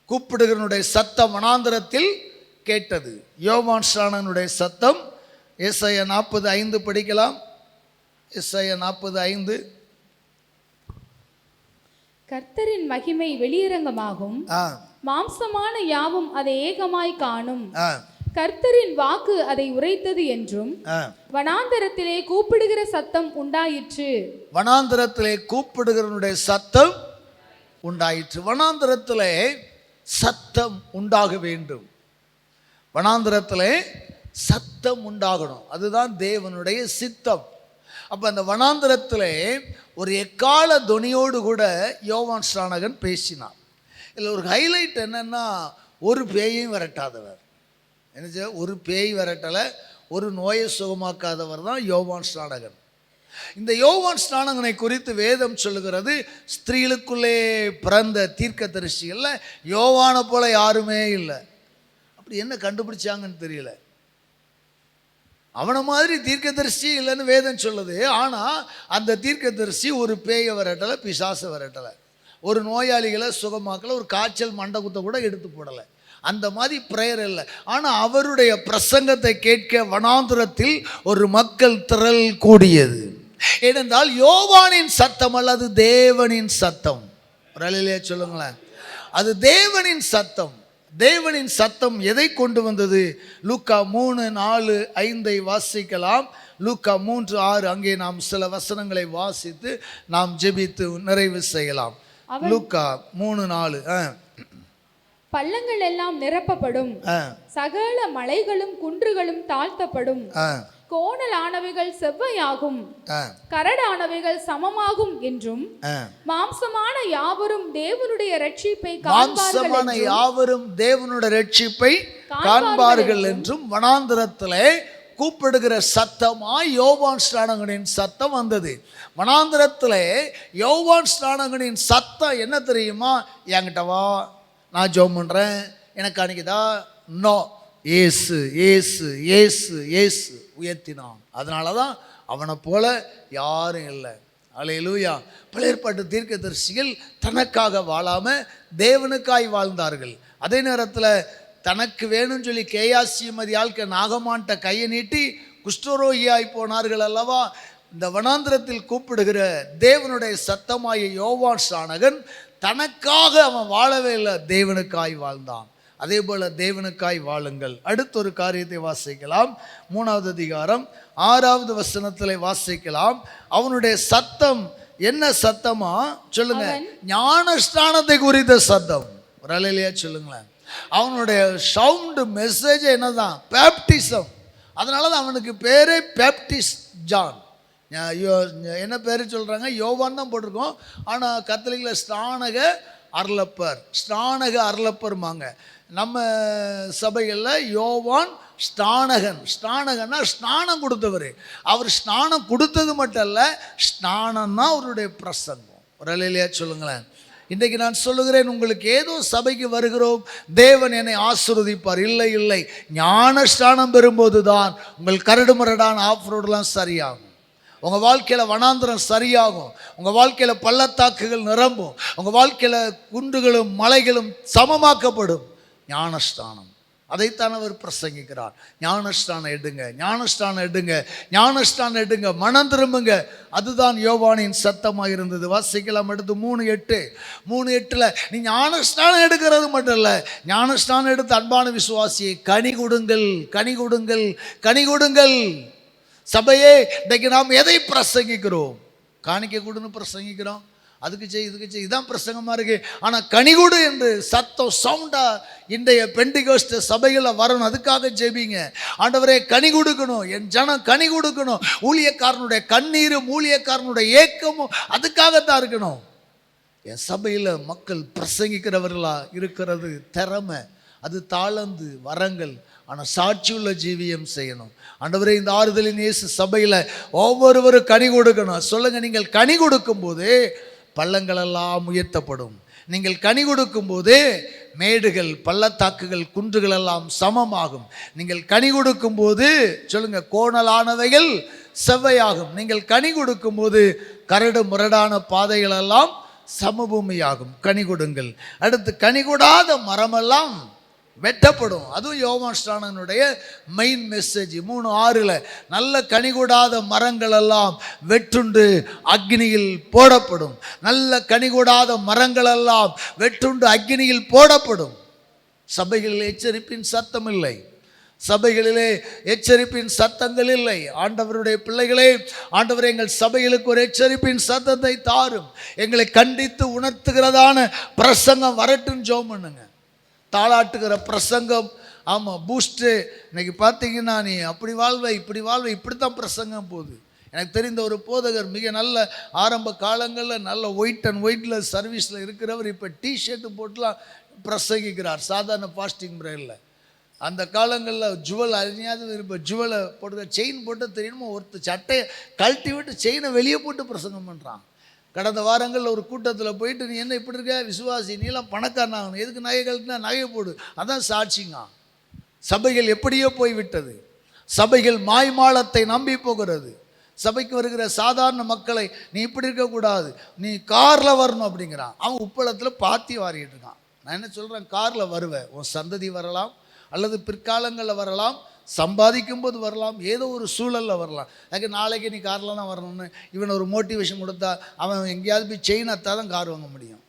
கூப்பிடுகிறனுடைய சத்தம் வனாந்தரத்தில் கேட்டது. யோவான் ஸ்நானனுடைய சத்தம். ஏசாயா 40:5 படிக்கலாம். ஏசாயா 40:5. கர்த்தரின் மகிமை வெளியரங்கமாகும், மாம்சமான யாவும் அதை ஏகமாய் காணும். கர்த்தரின் வாக்கு அதை உரைத்தது என்றும் வனாந்தரத்திலே கூப்பிடுகிற சத்தம் உண்டாயிற்று. வனாந்தரத்திலே கூப்பிடுகிறனுடைய சத்தம் உண்டாயிற்று. வனாந்தரத்திலே சத்தம் உண்டாக வேண்டும். வனாந்தரத்திலே சத்தம் உண்டாகணும். அதுதான் தேவனுடைய சித்தம். அப்ப அந்த வனாந்தரத்திலே ஒரு எக்கால துணியோடு கூட யோவான் ஸ்நானகன் பேசினார். இதில் ஒரு ஹைலைட் என்னன்னா, ஒரு பேயையும் விரட்டாதவர். என்ன, ஒரு பேய் விரட்டலை, ஒரு நோயை சுகமாக்காதவர் தான் யோவான் ஸ்நானகன். இந்த யோவான் ஸ்நானகனை குறித்து வேதம் சொல்லுகிறது, ஸ்திரீகளுக்குள்ளே பிறந்த தீர்க்கதரிசிகள்ல யோவானை போல யாருமே இல்லை. அப்படி என்ன கண்டுபிடிச்சாங்கன்னு தெரியல. அவனை மாதிரி தீர்க்கதரிசி இல்லைன்னு வேதம் சொல்லுது. ஆனால் அந்த தீர்க்கதரிசி ஒரு பேயை விரட்டலை, பிசாசை விரட்டலை, ஒரு நோயாளிகளை சுகமாக்கலை, ஒரு காய்ச்சல் மண்டகுத்தை கூட எடுத்து போடலை. அந்த மாதிரி பிரேயர் இல்லை. ஆனால் அவருடைய பிரசங்கத்தை கேட்க வனாந்தரத்தில் ஒரு மக்கள் திரள் கூடியது. ஏனென்றால் யோவானின் சத்தம் அல்ல, அது தேவனின் சத்தம். ரலிலே சொல்லுங்களேன், அது தேவனின் சத்தம். தேவனின் சத்தம் எதை கொண்டு வந்தது? லூக்கா 3:4-5 வாசிக்கலாம். லூக்கா 3:6 அங்கே நாம் சில வசனங்களை வாசித்து நாம் ஜெபித்து நிறைவு செய்யலாம். லூக்கா 3:4. பள்ளங்கள் எல்லாம் நிரப்பப்படும், சகல மலைகளும் குன்றுகளும் தாழ்த்தப்படும், கோணலானவைகள் செவ்வையாகும், கரடானவைகள் சமமாகும் என்றும் மாம்சமான யாவரும் தேவனுடைய ரட்சிப்பை காண்பார்கள் என்றும் வனாந்தரத்திலே கூப்பிடுகிற சத்தமாய் யோவான் ஸ்நானகனின் சத்தம் வந்தது. வனாந்தரத்திலே யோவான் ஸ்நானகனின் சத்தம் என்ன தெரியுமா? என்கிட்ட வா, நான் ஜெபம் பண்றேன், எனக்கு அன்னைக்குதா நோ, ஏசு ஏசு ஏசு ஏசு உயர்த்தினான். அதனால தான் அவனை போல யாரும் இல்லை. அல்லேலூயா. பழைய ஏற்பாட்டு தீர்க்கதரிசிகள் தனக்காக வாழாம தேவனுக்காய் வாழ்ந்தார்கள். அதே நேரத்தில் தனக்கு வேணும்னு சொல்லி கேயாசிமதி ஆள்க நாகமான்ட்ட கையை நீட்டி குஷ்டரோகியாய் போனார்கள் அல்லவா. இந்த வனாந்திரத்தில் கூப்பிடுகிற தேவனுடைய சத்தமாய யோவான் ஸ்நானகன் தனக்காக அவன் வாழவே இல்லை, தேவனுக்காய் வாழ்ந்தான். அதே போல தேவனுக்காய் வாழுங்கள். அடுத்த ஒரு காரியத்தை வாசிக்கலாம். 3வது அதிகாரம் 6வது வசனத்திலே வாசிக்கலாம். அவனுடைய சத்தம் என்ன சத்தமா சொல்லுங்க? ஞானஸ்நானத்தை குறித்த சத்தம். ஒரு அலையிலேயே சொல்லுங்களேன். அவனுடைய சவுண்டு மெசேஜ் என்னதான்? பேப்டிசம். அதனால தான் அவனுக்கு பேரே பேப்டிஸ்ட் ஜான். என்ன பேர் சொல்கிறாங்க? யோவான் தான் போட்டிருக்கோம். ஆனால் கத்தோலிக்கில் ஸ்நானக அருளப்பர், ஸ்நானக அருளப்பர்மாங்க. நம்ம சபைகளில் யோவான் ஸ்நானகன். ஸ்நானகன்னா ஸ்நானம் கொடுத்தவர். அவர் ஸ்நானம் கொடுத்தது மட்டும் இல்லை, ஸ்நானம்னா அவருடைய பிரசங்கம். ஒரு அலையிலேயே சொல்லுங்களேன். இன்றைக்கு நான் சொல்லுகிறேன், உங்களுக்கு ஏதோ சபைக்கு வருகிறோம், தேவன் என்னை ஆசீர்வதிப்பார். இல்லை இல்லை, ஞான ஸ்நானம் பெறும்போது தான் உங்கள் கரடுமுரடான ஆஃப் ரோடெலாம் சரியாகும். உங்கள் வாழ்க்கையில் வனாந்திரம் சரியாகும். உங்கள் வாழ்க்கையில் பள்ளத்தாக்குகள் நிரம்பும். உங்கள் வாழ்க்கையில் குன்றுகளும் மலைகளும் சமமாக்கப்படும். ஞானஸ்தானம், அதைத்தான் அவர் பிரசங்கிக்கிறார். ஞானஸ்தானம் எடுங்க, ஞானஸ்தானம் எடுங்க, ஞானஸ்தானம் எடுங்க, மனம் திரும்புங்க. அதுதான் யோவானின் சத்தமாக இருந்தது. வாசிக்கலாம். அடுத்து 3:8 நீ ஞானஸ்தானம் எடுக்கிறது மட்டும் இல்லை, ஞானஸ்தானம் எடுத்து அன்பான விசுவாசியை கனி கொடுங்கள், கனி கொடுங்கள், கனி கொடுங்கள். சபையே, இன்றைக்கு நாம் எதை பிரசங்கிக்கிறோம்? காணிக்க கொடுன்னு பிரசங்கிக்கிறோம், அதுக்கு செய், இதுக்கு செய், இதான் பிரசங்கமாக இருக்கு. ஆனால் கனிகூடு என்று சத்தம் சவுண்டா இன்றைய பெண்டிகோஸ்ட் சபைகளில் வரணும். அதுக்காக ஜெபிங்க. ஆண்டவரே கனி கொடுக்கணும், என் ஜனம் கனி கொடுக்கணும். ஊழியக்காரனுடைய கண்ணீரும் ஊழியக்காரனுடைய ஏக்கமும் அதுக்காகத்தான் இருக்கணும். என் சபையில் மக்கள் பிரசங்கிக்கிறவர்களா இருக்கிறது திறமை, அது தாளந்து வரங்கள். ஆனால் சாட்சியுள்ள ஜீவியம் செய்யணும். ஆண்டவரே, இந்த ஆறுதலின் இயேசு சபையில் ஒவ்வொருவரும் கனி கொடுக்கணும். சொல்லுங்க, நீங்கள் கனி கொடுக்கும் போது பள்ளங்களெல்லாம் உயர்த்தப்படும். நீங்கள் கனி கொடுக்கும் போது மேடுகள், பள்ளத்தாக்குகள், குன்றுகள் எல்லாம் சமமாகும். நீங்கள் கனி கொடுக்கும் போது சொல்லுங்க, கோணலானவைகள் செவ்வையாகும். நீங்கள் கனி கொடுக்கும் போது கரடு முரடான பாதைகள் எல்லாம் சமபூமியாகும். கனி கொடுங்கள். அடுத்து, கனி கொடாத மரமெல்லாம் வெட்டப்படும். அதுவும் யோவான் ஸ்நானனுடைய மெயின் மெசேஜ். 3:6 நல்ல கனி கொடாத மரங்கள் எல்லாம் வெட்டுண்டு அக்னியில் போடப்படும். நல்ல கனி கொடாத மரங்கள் எல்லாம் வெட்டுண்டு அக்னியில் போடப்படும். சபைகளில் எச்சரிப்பின் சத்தம் இல்லை, சபைகளிலே எச்சரிப்பின் சத்தங்கள் இல்லை. ஆண்டவருடைய பிள்ளைகளே, ஆண்டவர் எங்கள் சபைகளுக்கு ஒரு எச்சரிப்பின் சத்தத்தை தாரும். எங்களை கண்டித்து உணர்த்துகிறதான பிரசங்கம் வரட்டும். ஜெபம் பண்ணுங்க. தாளாட்டுகிற பிரசங்கம், ஆமாம், பூஸ்ட்டு. இன்னைக்கு பார்த்தீங்கன்னா, நீ அப்படி வாழ்வை, இப்படி வாழ்வை, இப்படித்தான் பிரசங்கம் போகுது. எனக்கு தெரிந்த ஒரு போதகர், மிக நல்ல ஆரம்ப காலங்களில் நல்ல ஒயிட் அண்ட் ஒயிட்டில் சர்வீஸில் இருக்கிறவர், இப்போ டிஷர்ட்டு போட்டுலாம் பிரசங்கிக்கிறார் சாதாரண ஃபாஸ்டிங் ப்ரேயரில். அந்த காலங்களில் ஜுவல் அழியாவது இப்போ ஜுவலை போட்டு செயின் போட்டு தெரியணுமோ, ஒருத்தர் சட்டையை கழட்டி விட்டு செயினை வெளியே போட்டு பிரசங்கம் பண்ணுறான். கடந்த வாரங்களில் ஒரு கூட்டத்தில் போயிட்டு, நீ என்ன இப்படி இருக்க, விசுவாசி, நீலாம் பணக்காரனாகணும், எதுக்கு நகை கழட்டினா நகையை போடு, அதான் சாட்சிங்க. சபைகள் எப்படியோ போய்விட்டது. சபைகள் மாய்மாலத்தை நம்பி போகிறது. சபைக்கு வருகிற சாதாரண மக்களை, நீ இப்படி இருக்கக்கூடாது, நீ காரில் வரணும் அப்படிங்கிறான். அவன் உப்பளத்தில் பாத்தி வாரிட்டு இருக்கான். நான் என்ன சொல்கிறேன், காரில் வருவேன், உன் சந்ததி வரலாம், அல்லது பிற்காலங்களில் வரலாம், சம்பாதிக்கும் போது வரலாம், ஏதோ ஒரு சூழலில் வரலாம். அதுக்கு நாளைக்கு நீ காரில் தான் வரணும்னு இவன் ஒரு மோட்டிவேஷன் கொடுத்தா, அவன் எங்கேயாவது போய் செயின் அத்தா தான் கார் வாங்க முடியும்.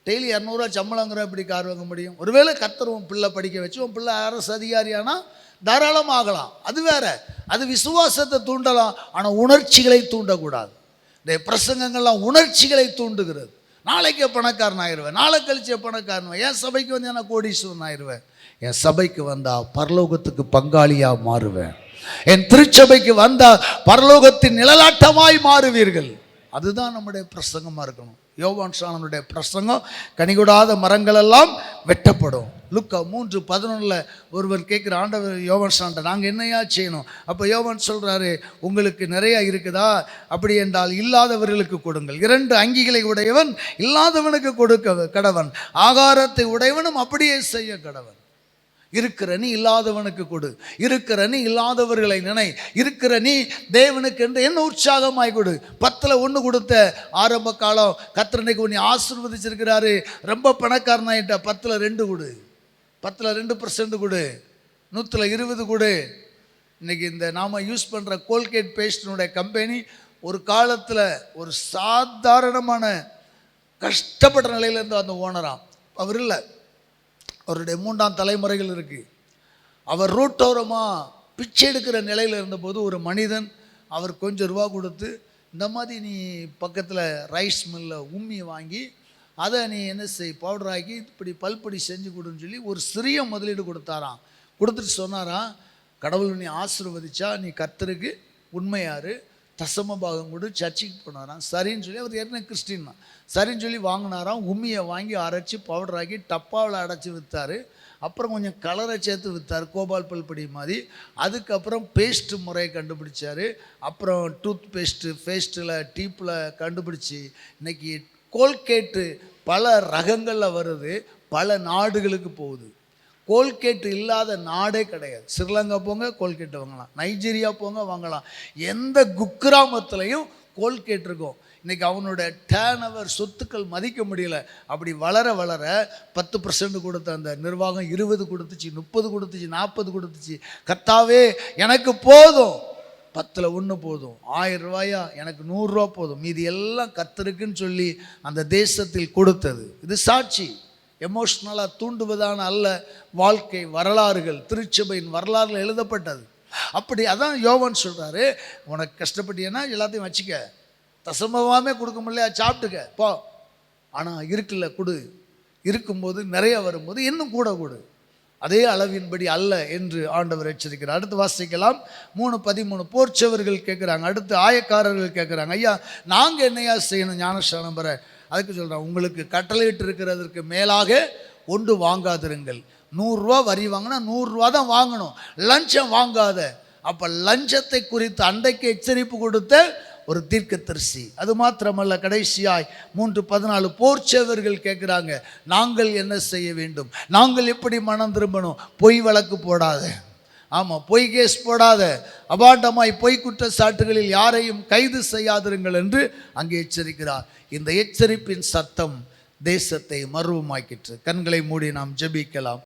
டெய்லி 200 சம்பளங்கிற எப்படி கார் வாங்க முடியும்? ஒருவேளை கர்த்தர் உன் பிள்ளை படிக்க வச்சு உன் பிள்ளை அரசு அதிகாரியானா தாராளமாக ஆகலாம், அது வேற. அது விசுவாசத்தை தூண்டலாம், ஆனால் உணர்ச்சிகளை தூண்டக்கூடாது. இந்த பிரசங்கங்கள்லாம் உணர்ச்சிகளை தூண்டுகிறது. நாளைக்கே பணக்காரன் ஆயிடுவேன், நாளை கழிச்சே பணக்காரன், என் சபைக்கு வந்து நான் கோடீஸ்வரன் ஆயிடுவேன், என் சபைக்கு வந்தா பரலோகத்துக்கு பங்காளியா மாறுவேன், என் திருச்சபைக்கு வந்தா பரலோகத்தின் நிழலாட்டமாய் மாறுவீர்கள். அதுதான் நம்முடைய பிரசங்கமாக இருக்கணும். யோவான் ஸ்நானனுடைய பிரசங்கம், கனிகொடாத மரங்கள் எல்லாம் வெட்டப்படும். லுக்கா 3:11 ஒருவர் கேட்குற, ஆண்டவர் யோவான் ஸ்நானன், நாங்கள் என்னையா செய்யணும்? அப்போ யோவான் சொல்கிறாரு, உங்களுக்கு நிறையா இருக்குதா? அப்படி என்றால் இல்லாதவர்களுக்கு கொடுங்கள். 2 அங்கிகளை உடையவன் இல்லாதவனுக்கு கொடுக்க கடவன், ஆகாரத்தை உடையவனும் அப்படியே செய்ய கடவன். இருக்கிற நீ இல்லாதவனுக்கு கொடு, இருக்கிற நீ இல்லாதவர்களை நினை, இருக்கிற நீ தேவனுக்கு என்று என்ன உற்சாகமாய் கொடு. 10ல் 1 கொடுத்த ஆரம்ப காலம், கர்த்தர் இன்னைக்கு உன்னை ஆசீர்வதிச்சிருக்கிறாரு, ரொம்ப பணக்காரனாயிட்ட, 10ல் 2 கொடு, 10ல் 2% கொடு, 100ல் 20 கொடு. இன்னைக்கு இந்த நாம் யூஸ் பண்ணுற கோல்கேட் பேஸ்டினுடைய கம்பெனி ஒரு காலத்தில் ஒரு சாதாரணமான கஷ்டப்பட்ட நிலையிலேருந்து அந்த ஓனராம். அவர் இல்லை, அவருடைய 3ஆம் தலைமுறைகள் இருக்குது. அவர் ரோட்டோரமாக பிச்சை எடுக்கிற நிலையில் இருந்தபோது ஒரு மனிதன் அவர் கொஞ்சம் ரூபா கொடுத்து, இந்த மாதிரி நீ பக்கத்தில் ரைஸ் மில்லில் உம்மி வாங்கி அதை நீ என்ன செய், பவுடர் ஆக்கி இப்படி பல்படி செஞ்சு கொடுன்னு சொல்லி ஒரு சிறிய முதலீடு கொடுத்தாராம். கொடுத்துட்டு சொன்னாராம், கடவுள் நீ ஆசீர்வதிச்சா நீ கர்த்தருக்கு உண்மையாரு, தசம பாகம் கொடு, சர்ச்சுக்கு போனாராம். சரின்னு சொல்லி, அவர் ஏற்கனவே கிறிஸ்டின் தான், சரின்னு சொல்லி வாங்கினாராம். உம்மியை வாங்கி அரைச்சி பவுடர் ஆக்கி டப்பாவில் அடைச்சி விற்றார். அப்புறம் கொஞ்சம் கலரை சேர்த்து விற்றார், கோபால் பல்படி மாதிரி. அதுக்கப்புறம் பேஸ்ட்டு முறையை கண்டுபிடிச்சார். அப்புறம் டூத் பேஸ்ட்டு, பேஸ்ட்டில் டீப்பில் கண்டுபிடிச்சி இன்றைக்கி கோல்கேட்டு பல ரகங்களில் வருது, பல நாடுகளுக்கு போகுது. கோல்கேட் இல்லாத நாடே கிடையாது. ஸ்ரீலங்கா போங்க கோல்கேட் வாங்கலாம், நைஜீரியா போங்க வாங்கலாம், எந்த குக்கிராமத்துலேயும் கோல்கேட் இருக்கும். இன்றைக்கி அவனோட டேர்ன்ஓவர், சொத்துக்கள் மதிக்க முடியல. அப்படி வளர வளர 10% கொடுத்த அந்த நிர்வாகம் 20 கொடுத்துச்சு, 30 கொடுத்துச்சு, 40 கொடுத்துச்சு. கர்த்தாவே எனக்கு போதும், 10ல் 1 போதும், 1000 ரூபாயா, எனக்கு 100 ரூபா போதும், மீதி எல்லாம் கர்த்தருக்குன்னு சொல்லி அந்த தேசத்தில் கொடுத்தது. இது சாட்சி. எமோஷ்னலாக தூண்டுவதான அல்ல, வாழ்க்கை வரலாறுகள், திருச்சபையின் வரலாறுகள் எழுதப்பட்டது. அப்படி அதான் யோவான் சொல்கிறாரு, உனக்கு கஷ்டப்பட்டீங்கன்னா எல்லாத்தையும் வச்சுக்க, தசமமாகவே கொடுக்க முடியல சாப்பிட்டுக்க போ, ஆனால் இருக்குல்ல கொடு, இருக்கும்போது நிறைய வரும்போது இன்னும் கூட கொடு, அதே அளவின்படி அல்ல என்று ஆண்டவர் எச்சரிக்கிறார். அடுத்து வாசிக்கலாம் 3:13. போர்ச்சவர்கள் கேட்குறாங்க, அடுத்து ஆயக்காரர்கள் கேட்குறாங்க, ஐயா நாங்கள் என்னையா செய்யணும் ஞானஸ்நானம் பெற? அதுக்கு சொல்கிறேன், உங்களுக்கு கட்டளையிட்டு இருக்கிறதற்கு மேலாக ஒன்று வாங்காதிருங்கள். 100 ரூபா வரி வாங்கினா 100 ரூபா தான் வாங்கணும், லஞ்சம் வாங்காத. அப்போ லஞ்சத்தை குறித்து அன்றைக்கு எச்சரிப்பு கொடுத்த ஒரு தீர்க்கதரிசி. அது மாத்திரமல்ல, கடைசியாய் 3:14 போர்ச்சேவர்கள் கேட்குறாங்க, நாங்கள் என்ன செய்ய வேண்டும், நாங்கள் எப்படி மனம் திரும்பணும்? பொய் வழக்கு போடாத, ஆமாம், பொய் கேஸ் போடாத, அபாண்டமாய் பொய் குற்றச்சாட்டுகளில் யாரையும் கைது செய்யாதிருங்கள் என்று அங்கே எச்சரிக்கிறார். இந்த எச்சரிப்பின் சத்தம் தேசத்தை மர்வமாக்கிற்று. கண்களை மூடி நாம் ஜெபிக்கலாம்.